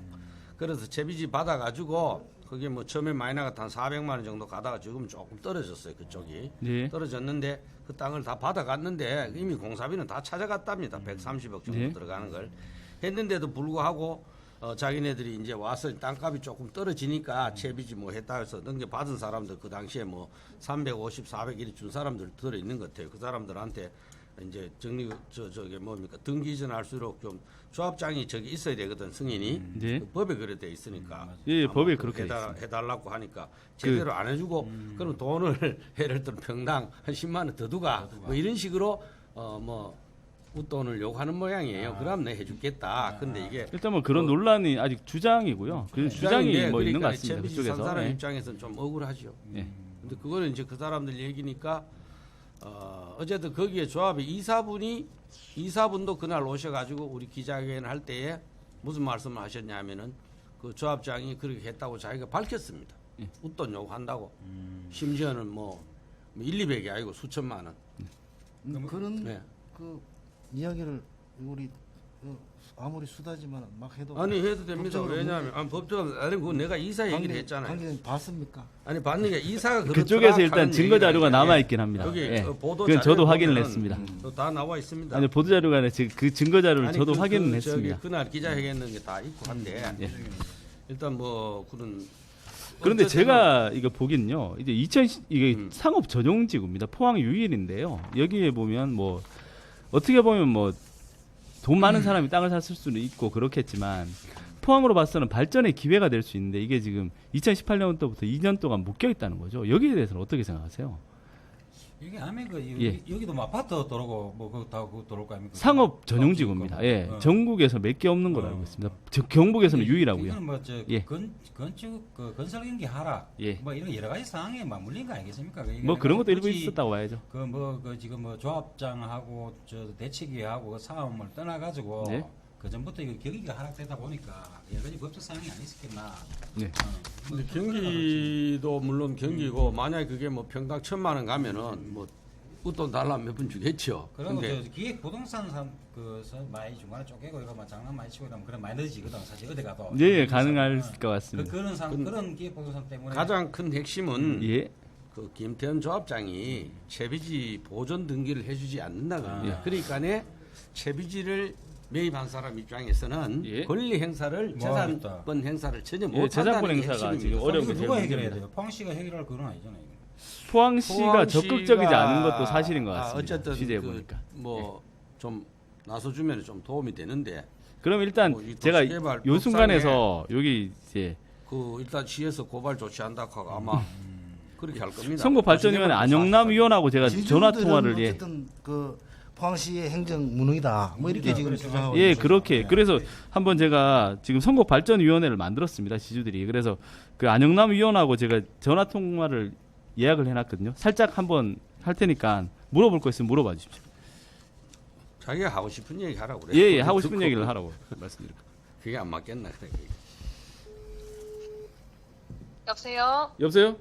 그래서 채비지 받아가지고 그게 뭐 처음에 많이 나갔다 한 400만 원 정도 가다가 지금 조금 떨어졌어요, 그쪽이. 예. 떨어졌는데 그 땅을 다 받아갔는데 이미 공사비는 다 찾아갔답니다. 130억 정도 네. 들어가는 걸 했는데도 불구하고 자기네들이 이제 와서 땅값이 조금 떨어지니까 채비지 뭐 했다 해서 넘겨받은 사람들 그 당시에 뭐 350, 400 이리 준 사람들 들어 있는 것 같아요. 그 사람들한테 이제 저게 뭡니까 등기 이전할수록 좀 조합장이 저기 있어야 되거든 승인이 네. 그 법에 그래 돼 있으니까 예, 아마 법에 그렇게 그렇게 돼 있습니다. 해달라고 하니까 제대로 안 해주고 그럼 돈을 예를 들어 평당 한 10만 원 더 두가 뭐 이런 식으로 뭐 웃돈을 요구하는 모양이에요. 그럼 내 해주겠다. 근데 이게 일단 뭐 그런 논란이 아직 주장이고요. 그 주장이 뭐 있는 것 그러니까 같습니다. 채비지 산 그쪽에서. 사람 예. 입장에서는 좀 억울하죠. 예. 근데 그거는 이제 그 사람들 얘기니까 어쨌든 거기에 조합의 이사분도 그날 오셔가지고 우리 기자회견 할 때에 무슨 말씀을 하셨냐면은 그 조합장이 그렇게 했다고 자기가 밝혔습니다. 웃돈 요구한다고. 심지어는 뭐 1, 200이 아니고 수천만 원. 그런 네. 그 이야기를 우리 아무리 수다지만 막 해도 아니 해도 됩니다. 법적으로 왜냐하면 법적으로 아니 그거 내가 이사 얘기를 관계- 했잖아요. 관계자님 봤습니까? 아니 봤는 게 이사가 그쪽에서 일단 하는 증거 자료가 얘기가 남아 이게 있긴 합니다. 여기 예. 보도 그건 저도 자료에 확인을 보면은 했습니다. 다 나와 있습니다. 아니 보도 자료가 아니라 지금 그 증거 자료를 아니, 저도 그- 확인을 저기 했습니다. 그날 기자회견 게 다 있고 한데 예. 일단 뭐 그런 그런데 어쨌든 제가 이거 보긴요. 이제 이게 상업 음. 전용지구입니다. 포항 유일인데요. 여기에 보면 뭐 어떻게 보면 뭐 돈 많은 사람이 땅을 샀을 수는 있고 그렇겠지만 포항으로 봐서는 발전의 기회가 될 수 있는데 이게 지금 2018년도부터 2년 동안 묶여 있다는 거죠. 여기에 대해서는 어떻게 생각하세요? 이게 아메 예. 여기도 뭐 아파트 들어오고 뭐 그거 다 그거 들어올 거 아닙니까? 상업 전용지구입니다. 예, 전국에서 몇 개 없는 걸로 알고 있습니다. 경북에서는 유일하고요. 이거는 뭐저 예. 건축 그 건설 경기 하락 예. 뭐 이런 여러 가지 상황에 맞물린 거 아니겠습니까? 뭐 그런 것도 일부 있었다고 봐야죠. 그 지금 뭐 조합장하고 저 대책위하고 그 싸움을 떠나 가지고 네. 그 전부터 이거 경기가 하락되다 보니까 여러 가지 법적 사항이 안 있었겠나. 네. 근데 경기도 물론 경기고 만약에 그게 뭐 평당 1,000만 원 가면은 뭐 웃돈 달라면 몇 분 주겠죠. 그리고 근데 저 기획 부동산 많이 중간에 쪼개고 이러면 장난 많이 치고 이러면 그런 많이 늦어지거든 사실 어디 가도. 예, 가능할 것 같습니다. 그런 기획 부동산 때문에 가장 큰 핵심은 예. 그 김태현 조합장이 채비지 보존 등기를 해주지 않는다거든요. 아. 그러니까 채비지를 매입한 사람 입장에서는 예. 권리 행사를 뭐 재산권 행사를 전혀 예, 못 재산권 한다는 게 행사가 핵심입니다. 지금 어려운 이거 게 누가 제일 해결해야 문제입니다. 돼요? 포항시가 해결할 그건 아니잖아요. 이거. 포항시가 포항시가 적극적이지 않은 것도 사실인 것 같습니다. 어쨌든 취재해 보니까. 뭐 좀 나서주면 좀 도움이 되는데 그럼 일단 이 제가 도시개발 요 순간에서 여기 이제 그 일단 시에서 고발 조치한다고 하고 아마 그렇게 할 겁니다. 선거발전위원회 안영남 위원하고 제가 전화 지주들은 통화를 예. 어쨌든 그 포항시의 행정 무능이다. 뭐 이렇게 지금 주장하고 예, 있죠. 그렇게. 그래서 한번 제가 지금 선거발전위원회를 만들었습니다. 지주들이. 그래서 그 안영남 위원하고 제가 전화 통화를 예약을 해놨거든요. 살짝 한번 할 테니까 물어볼 거 있으면 물어봐 주십시오. 자기가 하고 싶은 얘기 하라고 그래. 예, 예, 하고 싶은 얘기를 하라고 말씀드릴게요. 그게 안 맞겠나 그래. 여보세요? 여보세요?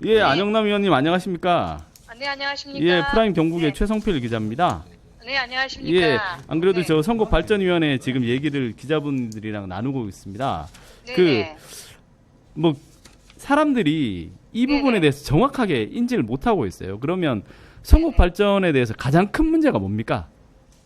예, 네. 안영남 위원님 안녕하십니까? 네, 안녕하십니까? 예, 프라임 경북의 네. 최성필 기자입니다. 네, 안녕하십니까? 예, 안 그래도 네. 저 선거발전위원회 지금 얘기를 기자분들이랑 나누고 있습니다. 네네. 뭐 사람들이 이 부분에 네네. 대해서 정확하게 인지를 못하고 있어요. 그러면 선거 발전에 대해서 가장 큰 문제가 뭡니까?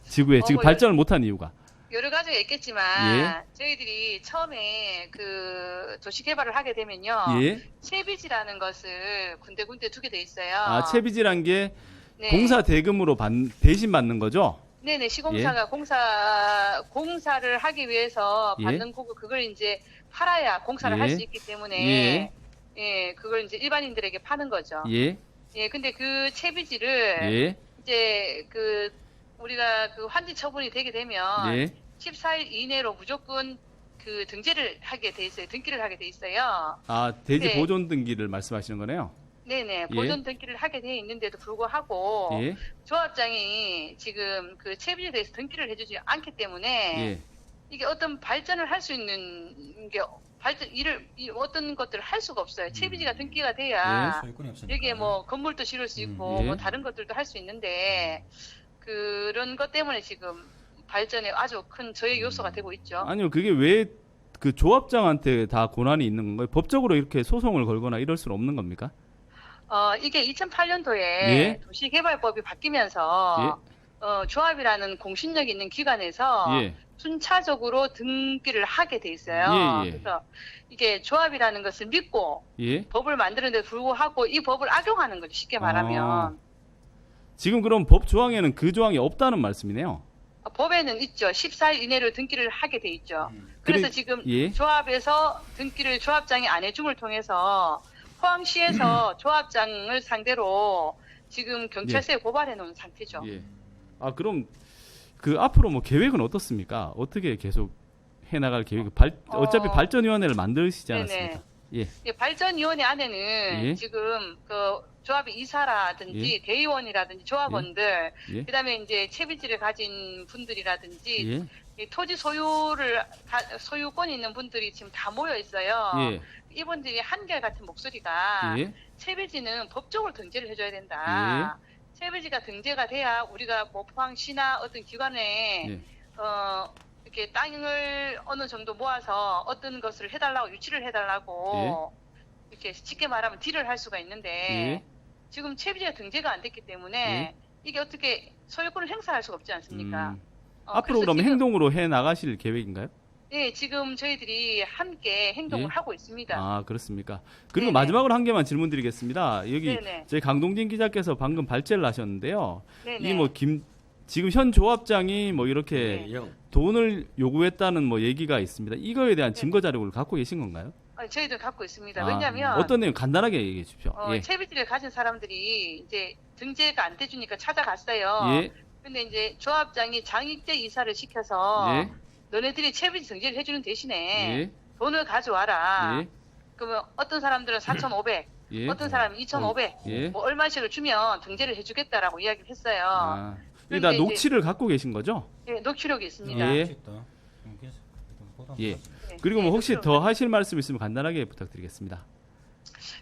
지구에 지금 뭐 발전을 못한 이유가. 여러 가지가 있겠지만 예. 저희들이 처음에 그 도시 개발을 하게 되면요. 예. 채비지라는 것을 군데군데 두게 돼 있어요. 아, 채비지란 게 네. 공사 대금으로 대신 받는 거죠? 네네 시공사가 공사를 하기 위해서 예. 받는 거고 그걸 이제 팔아야 공사를 예. 할 수 있기 때문에 예. 예, 그걸 이제 일반인들에게 파는 거죠. 예. 예, 근데 그 채비지를 예. 이제 그 우리가 그 환지 처분이 되게 되면 예. 14일 이내로 무조건 그 등재를 하게 돼 있어요. 등기를 하게 돼 있어요. 아, 대지 네. 보존 등기를 말씀하시는 거네요. 네네. 예. 보존 등기를 하게 돼 있는데도 불구하고 예. 조합장이 지금 그 채비지에 대해서 등기를 해주지 않기 때문에 예. 이게 어떤 발전을 할 수 있는 게 어떤 것들을 할 수가 없어요. 채비지가 등기가 돼야 소유권이 없으니까. 여기에 뭐 건물도 지을 수 있고 예. 뭐 다른 것들도 할 수 있는데 그런 것 때문에 지금 발전에 아주 큰 저의 요소가 되고 있죠. 아니요, 그게 왜 그 조합장한테 다 권한이 있는 건가요? 법적으로 이렇게 소송을 걸거나 이럴 수는 없는 겁니까? 이게 2008년도에 예. 도시개발법이 바뀌면서 조합이라는 공신력 있는 기관에서 예. 순차적으로 등기를 하게 돼 있어요. 예, 예. 그래서 이게 조합이라는 것을 믿고 예. 법을 만드는데 불구하고 이 법을 악용하는 거죠. 쉽게 말하면. 아. 지금 그럼 법 조항에는 그 조항이 없다는 말씀이네요. 법에는 있죠. 14일 이내로 등기를 하게 돼 있죠. 그래서 그래- 지금 예. 조합에서 등기를 조합장이 안 해줌을 통해서 포항시에서 조합장을 상대로 지금 경찰서에 고발해 놓은 상태죠. 예. 아, 그럼 그 앞으로 뭐 계획은 어떻습니까? 어떻게 계속 해나갈 계획? 어차피 발전위원회를 만드시지 네네. 않았습니까? 예. 발전위원회 안에는 예. 지금 그 조합의 이사라든지 대의원이라든지 조합원들, 예. 그다음에 이제 채비지를 가진 분들이라든지 예. 이 토지 소유권이 있는 분들이 지금 다 모여 있어요. 예. 이분들이 한결같은 목소리가 예. 채비지는 법적으로 등재를 해줘야 된다. 채비지가 등재가 돼야 우리가 뭐 포항시나 어떤 기관에 예. 이렇게 땅을 어느 정도 모아서 어떤 것을 해달라고 유치를 해달라고 이렇게 쉽게 말하면 딜을 할 수가 있는데 예. 지금 채비지가 등재가 안 됐기 때문에 이게 어떻게 소유권을 행사할 수가 없지 않습니까? 앞으로 그래서 그러면 지금, 행동으로 해 나가실 계획인가요? 네, 지금 저희들이 함께 행동을 예? 하고 있습니다. 아, 그렇습니까? 그리고 네네. 마지막으로 한 개만 질문 드리겠습니다. 여기 네네. 저희 강동진 기자께서 방금 발제를 하셨는데요. 네네. 이 뭐 지금 현 조합장이 뭐 이렇게 네. 영. 돈을 요구했다는 뭐 얘기가 있습니다. 이거에 대한 증거 자료를 갖고 계신 건가요? 저희도 갖고 있습니다. 아, 왜냐하면 어떤 내용 간단하게 얘기해 주십시오. 예. 채비지를 가진 사람들이 이제 등재가 안 돼주니까 찾아갔어요. 예. 근데 이제 조합장이 장익재 이사를 시켜서 예. 너네들이 채비지 등재를 해주는 대신에 예. 돈을 가져와라. 예. 그러면 어떤 사람들은 4,500, 예. 어떤 사람은 2,500, 예. 뭐 얼마씩을 주면 등재를 해주겠다라고 이야기를 했어요. 아, 이게 그런데 다 이제- 녹취를 갖고 계신 거죠? 예, 녹취록이 있습니다. 예. 예. 네. 그리고 뭐 예, 혹시 녹취록. 더 하실 말씀 있으면 간단하게 부탁드리겠습니다.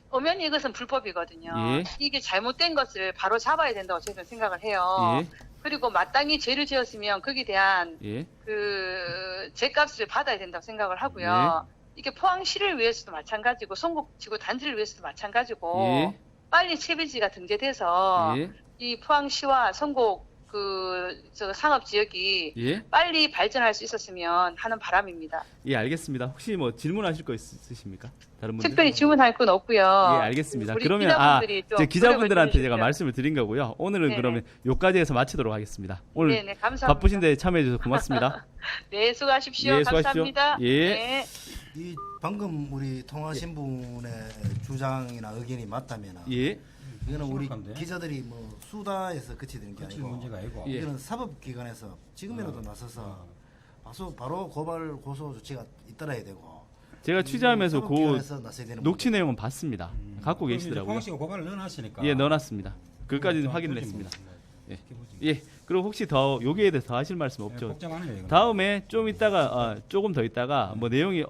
엄연히 이것은 불법이거든요. 예. 이게 잘못된 것을 바로 잡아야 된다고 저는 생각을 해요. 예. 그리고 마땅히 죄를 지었으면 거기에 대한 예. 그 죄값을 받아야 된다고 생각을 하고요. 이게 포항시를 위해서도 마찬가지고 송곡지구 단지를 위해서도 마찬가지고 예. 빨리 채비지가 등재돼서 예. 이 포항시와 송곡 저 상업 지역이 예. 빨리 발전할 수 있었으면 하는 바람입니다. 예, 알겠습니다. 혹시 뭐 질문하실 거 있으십니까? 다른 분들? 특별히 질문할 건 없고요. 예, 알겠습니다. 우리 그러면 기자분들이 좀 제 기자분들한테 노력을 제가 해주십시오. 말씀을 드린 거고요. 오늘은 네네. 그러면 여기까지 해서 마치도록 하겠습니다. 오늘 네네, 감사합니다. 바쁘신데 참여해 주셔서 고맙습니다. 네, 수고하십시오. 예, 수고하십시오. 감사합니다. 예. 네. 이 방금 우리 통화하신 분의 주장이나 의견이 맞다면 예. 이거는 우리 심각한데? 기자들이 뭐 수다에서 그치되는 게 그칠 아니고 문제가 아니고. 예. 이거는 사법기관에서 지금이라도 나서서 바로 고발 고소 조치가 잇따라야 되고 제가 취재하면서 그 사법기관에서 나서야 되는 녹취 문제고. 내용은 봤습니다. 갖고 계시더라고요. 포항시가 고발을 넣어놨으니까. 예, 넣어놨습니다. 그까지는 확인을 했습니다. 예. 예. 그리고 혹시 더 여기에 대해서 더 하실 말씀 없죠? 복잡하네요. 이거는. 다음에 좀 있다가 조금 더 있다가 뭐 내용이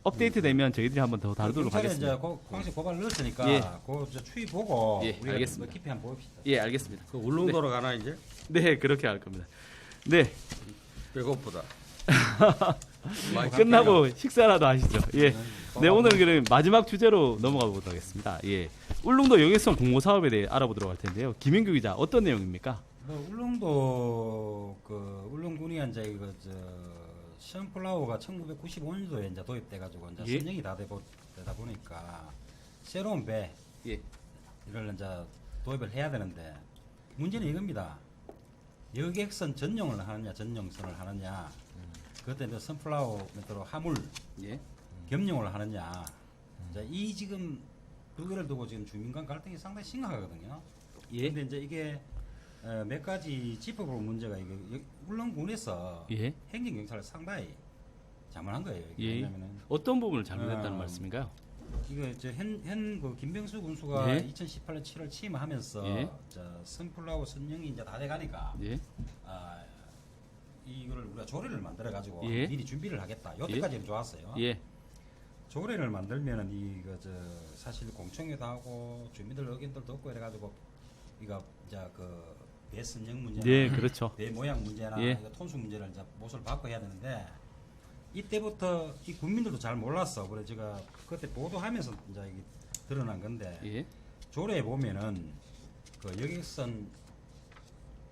업데이트 되면 저희들이 한번 더 다루도록 경찰에 하겠습니다. 이제 포항시 고발을 넣었으니까 예. 그 추이 보고 예, 우리가 알겠습니다. 뭐 깊이 한번 봅시다. 예, 알겠습니다. 그 울릉도로 가나 이제? 네, 그렇게 할 겁니다. 네, 배고프다. 끝나고 식사라도 하시죠. 예. 네, 오늘 그럼 마지막 주제로 넘어가 보도록 하겠습니다. 예. 울릉도 영해성 공모 사업에 대해 알아보도록 할 텐데요. 김인규 기자, 어떤 내용입니까? 울릉도 그 울릉군이 이제 이거 션플라워가 1995년도에 이제 도입돼가지고 이제 예. 선정이 되다 보니까 새로운 배 예. 이걸 이제 도입을 해야 되는데 문제는 이겁니다. 여객선 전용을 하느냐 전용선을 하느냐 그때 이제 선플라워 메트로 화물 예. 겸용을 하느냐 자, 이 지금 그거를 두고 지금 주민 간 갈등이 상당히 심각하거든요. 예. 근데 이제 이게 몇 가지 짚어볼 문제가 이게 울릉군에서 예. 행정경찰을 상당히 잘못한 거예요. 이게. 예. 왜냐면은 어떤 부분을 잘못했다는 어, 말씀인가요? 이거 그 김병수 군수가 예. 2018년 7월 취임하면서 예. 선플라워 선정이 이제 다 돼가니까 예. 이거를 우리가 조례를 만들어 가지고 예. 미리 준비를 하겠다. 여태까지는 좋았어요. 예. 조례를 만들면은 사실 공청회도 하고 주민들 의견들도 얻고 이래가지고 이거 이제 그 배선정 문제나 네, 그렇죠. 배 모양 문제나 예. 이거 톤수 문제를 이제 못을 받고 해야 되는데 이때부터 이 국민들도 잘 몰랐어. 그래 제가 그때 보도하면서 이제 이게 드러난 건데 예. 조례에 보면은 그 여객선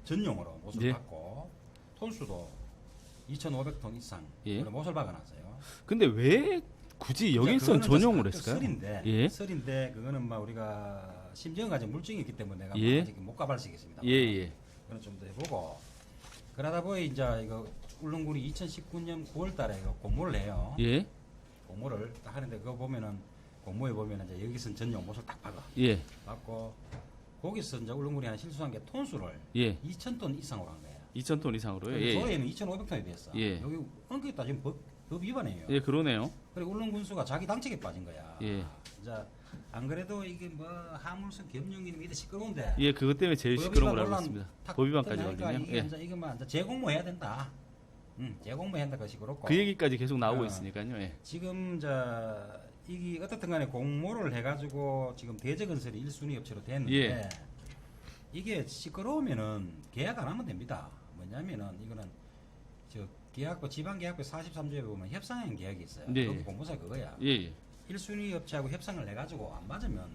전용으로 못을 예. 받고 톤수도 2,500톤 이상 예. 못을 박아놨어요. 근데 왜 굳이 여객선 그거는 전용으로 이제 했을까요? 설인데, 예. 설인데 그거는 막 우리가 심정가지 물증이 있기 때문에 내가 예. 아직 못 가발시겠습니다. 예, 예. 그건 좀 더 해보고 그러다 보니 이제 이거 울릉군이 2019년 9월달에 이거 공모를 해요. 예. 공모를 딱 하는데 그거 보면은 공모에 보면은 이제 여기선 전용 못을 딱 박아. 예. 받고 거기서 이제 울릉군이 한 실수한 게 톤수를 예. 2,000톤 이상으로 한 거예요. 2,000톤 이상으로요. 예. 조례에는 2,500톤이 됐어. 예. 여기 엉켰다 지금 법 위반이에요. 예, 그러네요. 그리고 울릉군수가 자기 당책에 빠진 거야. 예. 자, 안 그래도 이게 뭐 하물성 겸용이는 이게 시끄러운데. 예, 그것 때문에 제일 법 시끄러운 위반 걸 알고 논란 있습니다. 탁 법 위반까지 떠나니까 걸리네요. 이게 예. 이제 이거만 이제 재공모해야 된다. 재공모해야 된다 것이 그렇고. 그 얘기까지 계속 나오고 어. 있으니까요. 예. 지금 이게 어떻든 간에 공모를 해가지고 지금 대저건설이 1순위 업체로 됐는데 예. 이게 시끄러우면은 계약 안 하면 됩니다. 뭐냐면은 이거는 저 계약부 지방계약부 43조에 보면 협상형 계약이 있어요. 네. 거기 공모사 그거야. 예, 예. 1순위 업체하고 협상을 해가지고 안 맞으면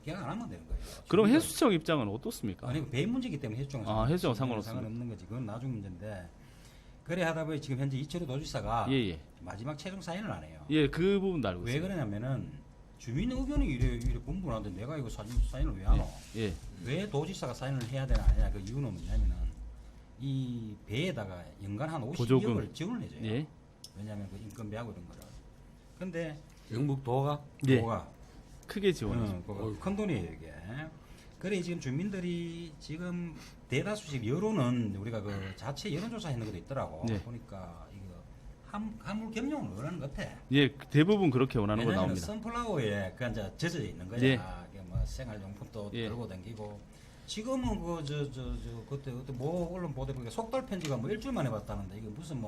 계약 안 하면 되는 거예요. 그럼 주민들- 해수청 입장은 어떻습니까? 아니 배임 문제이기 때문에 해수청은 아, 해수청은 상관없습니다. 상관없는 거지. 그건 나중 문제인데 그래 하다 보니 지금 현재 이철우 도지사가 예, 예. 마지막 최종 사인을 안 해요. 예, 그 부분도 알고 왜 있습니다. 그러냐면은 주민 의견이 이래 분분한데 내가 이거 사인을 왜 하노? 예. 왜 도지사가 사인을 해야 되나 안 해야 그 이유는 뭐냐면은 이 배에다가 연간 한 50억을 보조금. 지원을 해줘요. 예. 왜냐하면 그 인건비하고 이런 거를. 근데 영북도가 예. 뭐가 크게 지원하죠. 큰 돈이에요 이게. 그래 지금 주민들이 지금 대다수 지금 여론은 우리가 그 자체 여론조사 했는 것도 있더라고. 네. 보니까 이거 화물 겸용을 원하는 것 같아. 예, 대부분 그렇게 원하는 거 왜냐면 나옵니다. 선플라워에 그 이제 젖어 있는 거야. 예. 이게 뭐 생활용품도 예. 들고 다니고. 지금은 그때 뭐 언론 보도 보니까 속달 편지가 뭐 일주일 만에 봤다는데 이게 무슨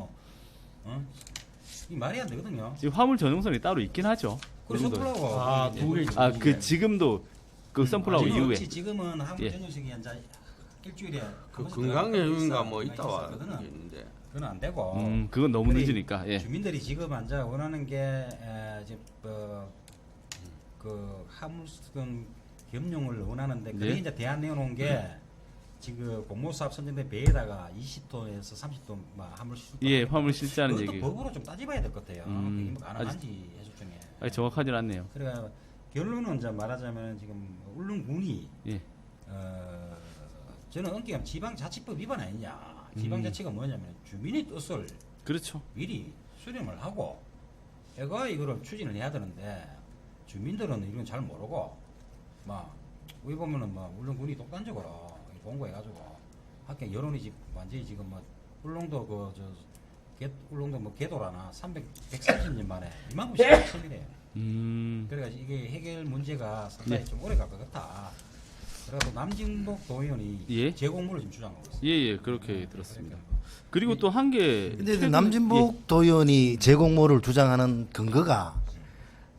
이 말이 안 되거든요. 지금 화물 전용선이 따로 있긴 하죠. 그 그 정도. 선플라워 아, 두 개. 아, 그 지금도 그 선플라워 아니, 이후에. 그렇지. 지금은 한국 예. 전용식이 이제 일주일에 그 한 번씩 건강여행인가 들어가고 뭐 있어. 있다 와 있었거든은. 있는데. 그건 안 되고. 그건 너무 그래, 늦으니까. 예. 주민들이 지금 이제 원하는 게 이제 그 화물선 겸용을 원하는데 그게 네. 이제 대안 내놓은 게 지금 공모사업 선정된 배에다가 20톤에서 30톤 화물 실. 예, 화물 실자는 그것도 얘기. 법으로 좀 따져봐야 될 것 같아요. 그게 뭐 가능한지 해수청에. 아직 정확하진 않네요. 그러니까 결론은 이제 말하자면 지금 울릉군이 예. 저는 언기가 지방자치법 위반 아니냐. 지방자치가 뭐냐면 주민의 뜻을 그렇죠. 미리 수렴을 하고 애가 이거를 추진을 해야 되는데 주민들은 이건 잘 모르고 막 우리 보면은 막 울릉군이 독단적으로 공고해가지고 학교 여론이 완전히 지금 뭐 울릉도 울릉도 뭐 개도라나 130년 만에 이만큼씩 처음이래요. 그래가지고 이게 해결 문제가 상당히 네. 좀 오래 갈 것 같아. 그래서 남진복 도의원이 예. 재공모를 지금 주장하고 있어요. 예, 예, 그렇게 들었습니다. 그러니까 그리고 또 한 개. 근데 남진복 도의원이 재공모를 주장하는 근거가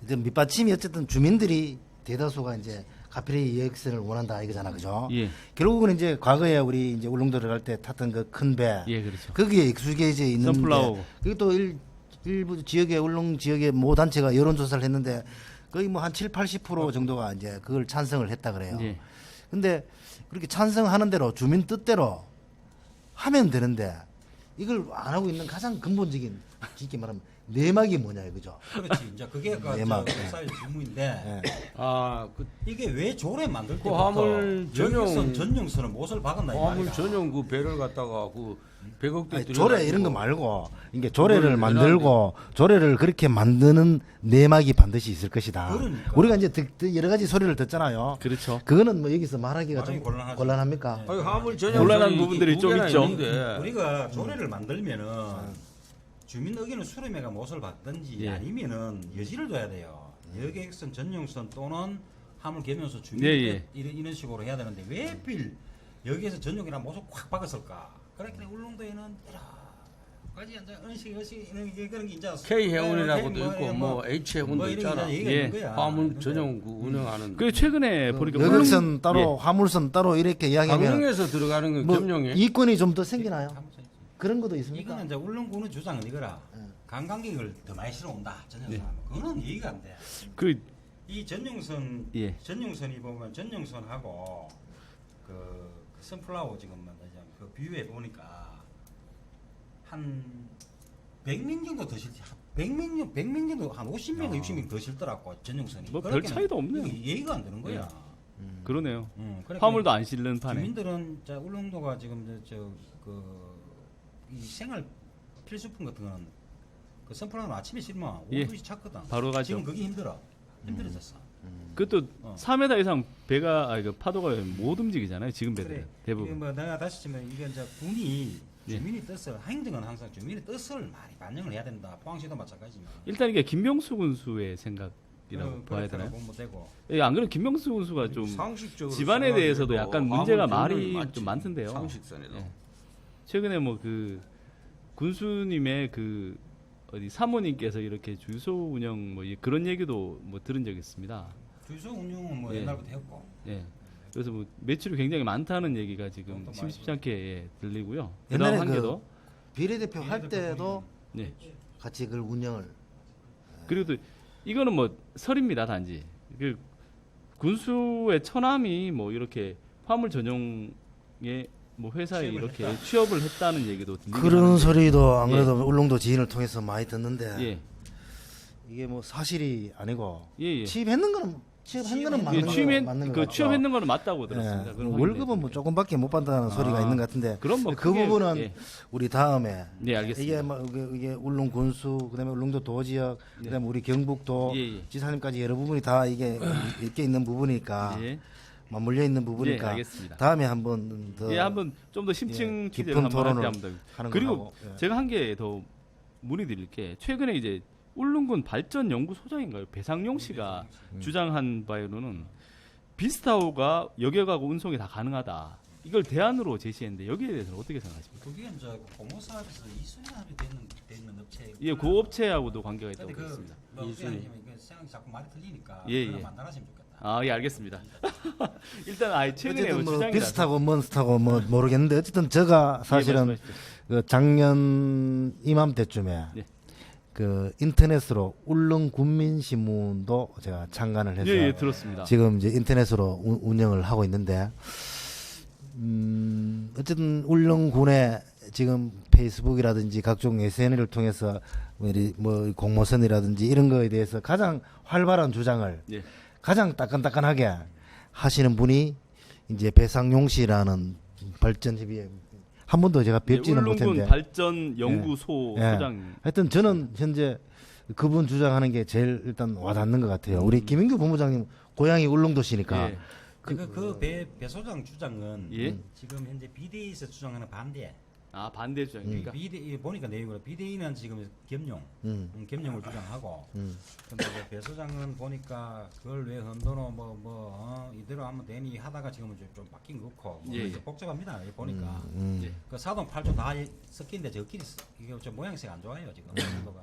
이제 밑받침이 어쨌든 주민들이 대다수가 이제 카피레이 EX를 원한다 이거잖아, 그죠? 예. 결국은 이제 과거에 우리 이제 울릉도 들어갈 때 탔던 그 큰 배, 예, 그렇죠. 거기에 익숙해져 있는데 선플라워. 그게 또 일부 지역의 울릉 지역의 모 단체가 여론조사를 했는데 거의 뭐 한 7, 80% 정도가 이제 그걸 찬성을 했다 그래요. 예. 근데 그렇게 찬성하는 대로 주민 뜻대로 하면 되는데 이걸 안 하고 있는 가장 근본적인 쉽게 말하면 내막이 뭐냐 이거죠. 그렇지. 이제 그게 그 내막. 사회 질문인데 아, 그 이게 왜 조례 만들 그 때부터 화물 전용선을 못을 박았나 이 화물 말이야. 전용 그 배를 갖다가 그 100억대 아니, 조례 이런 거 말고 이게 조례를 그걸 만들고 조례를 그렇게 만드는 내막이 반드시 있을 것이다. 그러니까. 우리가 이제 여러 가지 소리를 듣잖아요. 그렇죠. 그거는 뭐 여기서 말하기가 말하기 좀 곤란하지. 곤란합니까? 아니, 화물 전용 곤란한 부분들이 좀 있죠. 우리가 조례를 만들면은 주민 의견을 수렴해가 못을 받든지 예. 아니면은 여지를 둬야 돼요. 여객선 전용선 또는 화물 겸용선 주민 예, 예. 이런 식으로 해야 되는데 왜 하필 여기에서 전용이나 못을 확 박았을까? 그렇게 울릉도에는 여러가지 이제 은식 그런 게 이제 K 해운이라고도 뭐, 있고 뭐 H 해운도 뭐 이런 있잖아. 얘기가 예. 있는 거야. 화물 근데 전용 그 운영하는. 그 최근에 보니까 여객선 울릉- 따로 예. 화물선 따로 이렇게 이야기하면 강릉에서 들어가는 건 뭐 겸용해. 이권이 좀 더 생기나요? 한번 써야지. 그런 것도 있습니까? 이거는 이제 울릉군의 주장은 이거라. 관광객을 더 많이 실어온다. 전용선 하면 그거는 얘기가 안 돼. 그 이 전용선 예. 전용선이 보면 전용선하고 그 선플라워 지금 그 비유해 보니까 한 100명 정도 더 실지. 100명 정도 한 50명, 60명 더 실더라고 전용선이. 뭐별 그렇게는 차이도 없네요. 이게 얘기가 안 되는 거야. 그러네요. 그러니까 화물도 안 실는 판에. 주민들은 자 울릉도가 지금 이 생활 필수품 같은 거는 그 선플라워는 아침에 실면 예. 오후에 찾거든. 바로 가죠. 지금 그게 힘들어졌어. 그것도 어. 3m 이상 배가 그 파도가 못 움직이잖아요. 지금 배들은 그래. 대부분. 이게 뭐 내가 다시 치면 이게 이제 군이 예. 주민의 뜻을 행정은 항상 주민의 뜻을 많이 반영을 해야 된다. 포항시도 마찬가지지만. 일단 이게 김명수 군수의 생각이라고 봐야 되나요? 보면 되고. 예, 안 그래도 김명수 군수가 좀 상식적으로 집안에 생각해도 대해서도 약간 문제가 아무 말이 질문은 좀 맞지. 많던데요. 상식선에도. 예. 최근에 뭐 그 군수님의 그 어디 사모님께서 이렇게 주유소 운영 뭐 그런 얘기도 뭐 들은 적이 있습니다. 주유소 운영은 뭐 예. 옛날부터 했고. 예. 그래서 뭐 매출이 굉장히 많다는 얘기가 지금 그것도 심심치 않게 예, 들리고요. 옛날에 그다음 한 개 더. 비례대표 할 때도 네. 같이 그걸 운영을 그리고 또 이거는 뭐 설입니다 단지 그 군수의 처남이 뭐 이렇게 화물 전용의 뭐 회사에 취업을 이렇게 취업을 했다는 얘기도 들리긴 그런 하는데. 소리도 안 그래도 울릉도 지인을 통해서 많이 듣는데 예. 이게 뭐 사실이 아니고 예, 예. 취업했는 거는 맞는 예, 거 취업했 맞는 거 그 같고. 취업했는 거는 맞다고 예, 들었습니다. 그건 월급은 뭐 확인됐습니다. 조금밖에 못 받는다는 소리가 있는 것 같은데 그럼 뭐 그 크게, 부분은 예. 우리 다음에 네, 알겠습니다. 이게 뭐 이게 울릉 군수 그다음에 울릉도 도지역 그다음에 우리 경북도 예, 예. 지사님까지 여러 부분이 다 이게 이렇게 있는 부분이니까 예. 맞물려 있는 부분이니까 예, 알겠습니다. 다음에 한번 더 예, 한번 좀 더 심층 예, 취재를 깊은 한번 할때 토론을 한번 더. 하는 그리고 거하고, 예. 제가 한 개 더 문의드릴 게 최근에 이제 울릉군 발전연구소장인가요? 배상용 씨가 주장한 바로는 비스타워가 역역하고 운송이 다 가능하다. 이걸 대안으로 제시했는데 여기에 대해서는 어떻게 생각하십니까? 그게 이제 공모 사업에서 이수납이 되는 업체. 예, 그 업체하고도 관계가 있다고 근데 그랬습니다. 뭐 그게 아니면 그 생각이 자꾸 말이 틀리니까. 예, 그걸 예. 만나시면 좋겠다. 아, 예, 알겠습니다. 일단 최근에 어쨌든 뭐 주장이라서. 비슷하고 먼스타고 뭐 모르겠는데 어쨌든 제가 사실은 말씀하십시오. 그 작년 이맘때쯤에 예. 그 인터넷으로 울릉 군민신문도 제가 창간을 해서 예, 예, 들었습니다. 지금 이제 인터넷으로 운영을 하고 있는데 어쨌든 울릉군에 지금 페이스북이라든지 각종 SNS를 통해서 뭐 공모선이라든지 이런 거에 대해서 가장 활발한 주장을 예. 가장 따끈따끈하게 하시는 분이 이제 배상용 씨라는 발전협의회 한 번도 제가 뵙지는 울릉군 못했는데 발전연구소 예. 소장. 하여튼 저는 현재 그분 주장하는 게 제일 일단 와닿는 것 같아요. 우리 김인규 본부장님 고향이 울릉도시니까 예. 배 소장 주장은 예? 지금 현재 비대위에서 주장하는 반대. 아, 반대 주장입니까? 비대 보니까 내용으로 비대위는 지금 겸용, 겸용을 주장하고. 근데 배 소장은 보니까 그걸 왜 흔들어 이대로 하면 되니 하다가 지금은 좀 바뀐 거 없고 뭐 예, 예. 복잡합니다. 여기 보니까 예. 그 사동 8조 다 섞인데 저끼리 이게 좀 모양새가 안 좋아요 지금. 정도가.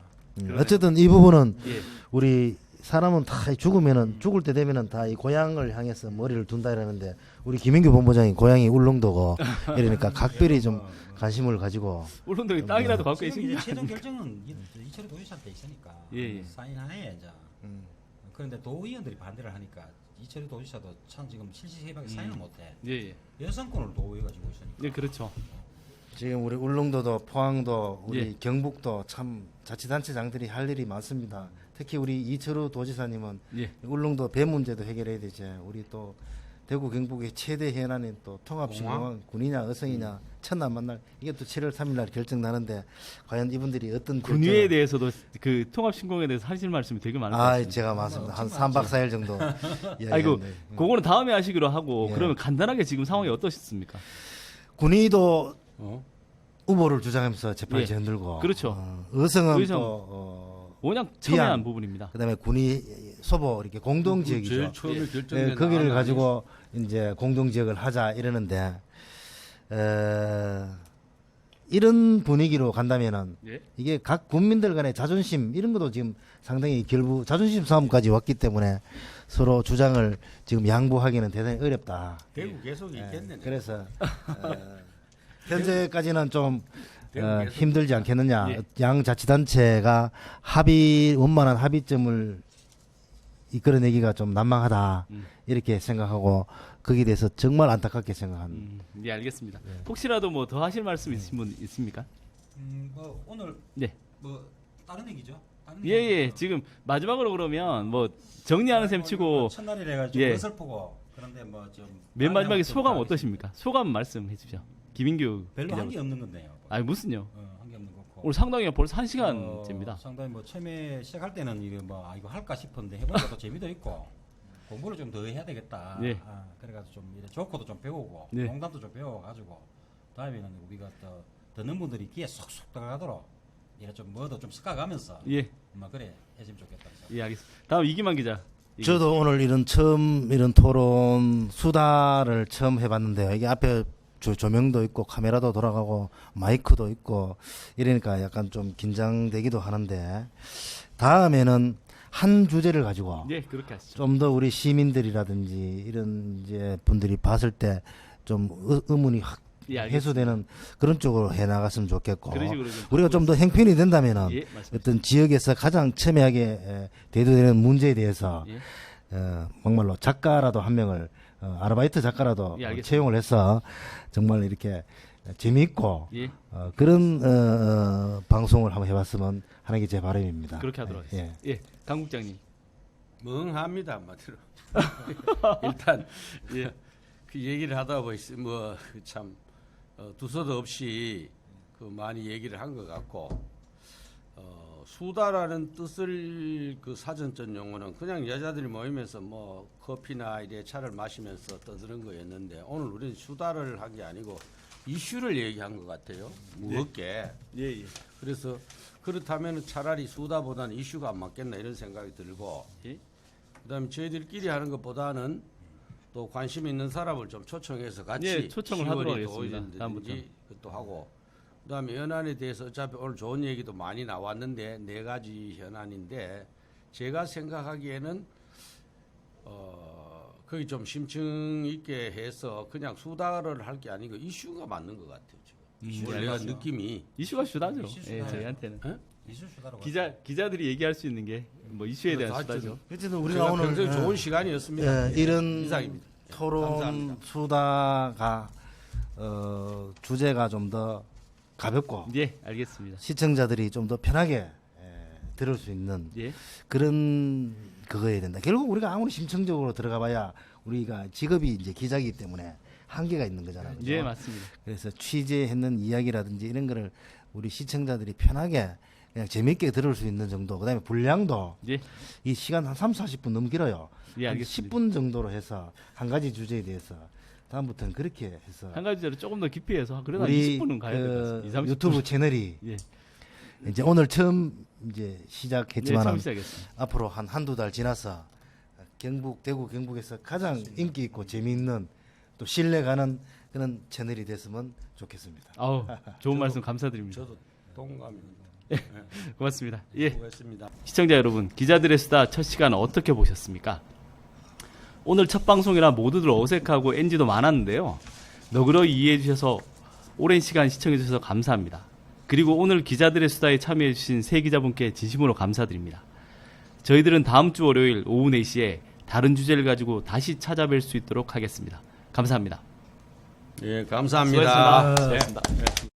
어쨌든 이 부분은 예. 우리 사람은 다 죽으면은 죽을 때 되면은 다 이 고향을 향해서 머리를 둔다 이러는데 우리 김인규 본부장이 고향이 울릉도고 이러니까 각별히 좀 관심을 가지고 울릉도에 땅이라도 갖고 지금 계신 이제 게 최종 아닙니까? 결정은 이철이 도지사한테 있으니까 예, 예. 사인하에 이제 그런데 도의원들이 반대를 하니까 이철이 도지사도 참 지금 실시해방에 사인을 못해. 예, 예. 여성권을 도의가 가지고 있으니까. 예, 그렇죠. 지금 우리 울릉도도 포항도 우리 예. 경북도 참 자치단체장들이 할 일이 많습니다. 특히 우리 이철우 도지사님은 예. 울릉도 배 문제도 해결해야 되지. 우리 또 대구 경북의 최대 현안인 또 통합신공항 군이냐 어성이냐 첫날 만날 이게 또 7월 3일 날 결정 나는데 과연 이분들이 어떤 군위에 결정을- 대해서도 그 통합신공에 대해서 하실 말씀이 되게 많을 것 아 같습니다. 제가 맞습니다. 한 3박 4일 정도. 아이고, 네. 그거는 다음에 하시기로 하고 예. 그러면 간단하게 지금 상황이 어떠십니까? 군의도 어? 후보를 주장하면서 재판지 예. 흔들고 그렇죠. 의성은 의성. 또 워낙 비안. 첨예한 부분입니다. 그다음에 군의 소보 이렇게 공동 지역이죠. 제일 처음에 예. 결정된 네, 거기를 안이 가지고 이제 공동 지역을 하자 이러는데 이런 분위기로 간다면은 예. 이게 각 군민들 간의 자존심 이런 것도 지금 상당히 결부 자존심 싸움까지 왔기 때문에 서로 주장을 지금 양보하기는 대단히 어렵다. 대구 계속 예, 있겠네. 그래서 현재까지는 좀 대구 계속 힘들지 않겠느냐. 예. 양 자치단체가 원만한 합의점을 이끌어내기가 좀 난망하다 이렇게 생각하고 거기에 대해서 정말 안타깝게 생각합니다. 예, 알겠습니다. 혹시라도 뭐 더 하실 말씀 있으신 분 있습니까? 뭐 오늘 네. 뭐 다른 얘기죠. 다른 예, 예. 지금 마지막으로 그러면 뭐 정리하는 셈 치고 첫날이라 가지고 예. 어설프고 그런데 뭐 좀 맨 마지막에 소감 어떠십니까? 소감 말씀해 주십시오. 김인규 별로 한 게 기자부터. 없는 건데요. 아니 무슨요? 한 게 없는 거고. 오늘 상당히 벌써 1시간째입니다. 상당히 뭐 처음에 시작할 때는 이게 뭐 이거 할까 싶었는데 해보니까 또 재미도 있고 공부를 좀 더 해야 되겠다. 예. 그래가지고 좀 이래 조커도 좀 배우고 네. 농담도 좀 배워가지고 다음에는 우리가 또 듣는 분들이 귀에 쏙쏙 들어가도록 이래 좀 뭐도 좀 섞어가면서 예, 뭐 그래 해주면 좋겠다. 예, 알겠습니다. 다음 이기만 기자. 저도 오늘 이런 토론 수다를 처음 해봤는데요. 이게 앞에 조명도 있고 카메라도 돌아가고 마이크도 있고 이러니까 약간 좀 긴장되기도 하는데 다음에는 한 주제를 가지고 예, 그렇게 하시죠. 좀 더 우리 시민들이라든지 이런 이제 분들이 봤을 때 좀 의문이 확 예, 알겠습니다. 해소되는 그런 쪽으로 해 나갔으면 좋겠고 그런 식으로 좀 우리가 좀 더 행편이 된다면은 예, 말씀하십시오. 어떤 지역에서 가장 첨예하게 대두되는 문제에 대해서 예. 정말로 작가라도 한 명을 아르바이트 작가라도 예, 알겠습니다. 채용을 해서 정말 이렇게 재미있고 예, 그런 방송을 한번 해봤으면 하는 게 제 바람입니다. 그렇게 하도록 예. 하겠습니다. 예, 강 국장님. 멍합니다, 한마디로. 일단 예, 그 얘기를 하다 보니 뭐참 두서도 없이 그 많이 얘기를 한 것 같고 수다라는 뜻을 그 사전적 용어는 그냥 여자들이 모이면서 뭐 커피나 이래 차를 마시면서 떠드는 거였는데 오늘 우리는 수다를 한 게 아니고 이슈를 얘기한 것 같아요. 무겁게. 예, 예. 그래서 그렇다면 차라리 수다보다는 이슈가 안 맞겠나 이런 생각이 들고 예? 그다음에 저희들끼리 하는 것보다는 또 관심 있는 사람을 좀 초청해서 같이 예, 초청을 하도록 10월이 하겠습니다. 도의든지 다음부터. 그것도 하고 그다음에 현안에 대해서 어차피 오늘 좋은 얘기도 많이 나왔는데 4가지 현안인데 제가 생각하기에는 거기 좀 심층 있게 해서 그냥 수다를 할 게 아니고 이슈가 맞는 것 같아요 지금. 오늘 내가 맞죠. 느낌이 이슈가 수다죠. 이슈 예, 수다예요. 저희한테는 이슈 수다로 기자들이 얘기할 수 있는 게 뭐 이슈에 대한 그래서 수다죠. 어쨌든 우리가 우리가 오늘 굉장히 좋은 시간이었습니다. 이런 이상입니다. 토론 감사합니다. 수다가 주제가 좀 더 가볍고 예, 알겠습니다. 시청자들이 좀 더 편하게 들을 수 있는 예, 그런 그거여야 된다. 결국 우리가 아무리 심층적으로 들어가봐야 우리가 직업이 이제 기자이기 때문에 한계가 있는 거잖아요. 그죠? 예, 맞습니다. 그래서 취재했는 이야기라든지 이런 거를 우리 시청자들이 편하게 그냥 재밌게 들을 수 있는 정도. 그다음에 분량도 예, 이 시간 한 3, 40분 너무 길어요. 예, 한 알겠습니다. 10분 정도로 해서 한 가지 주제에 대해서 다음부터는 그렇게 해서 한 가지 로 조금 더 깊이 해서 그래도 우리 20분은 가야 될 것 같습니다. 2, 30분. 유튜브 채널이 예, 이제 오늘 처음 이제 네, 시작했지만 처음 시작했습니다. 앞으로 한두 달 지나서 대구 경북에서 가장 인기 있고 재미있는 또 신뢰 가는 그런 채널이 됐으면 좋겠습니다. 아우, 좋은 말씀 감사드립니다. 저도 동감입니다. 고맙습니다. 예. 수고했습니다. 시청자 여러분, 기자들의 수다 첫 시간 어떻게 보셨습니까? 오늘 첫 방송이라 모두들 어색하고 NG도 많았는데요. 너그러이 이해해 주셔서 오랜 시간 시청해 주셔서 감사합니다. 그리고 오늘 기자들의 수다에 참여해 주신 세 기자분께 진심으로 감사드립니다. 저희들은 다음 주 월요일 오후 4시에 다른 주제를 가지고 다시 찾아뵐 수 있도록 하겠습니다. 감사합니다. 예, 감사합니다. 수고하셨습니다. 네.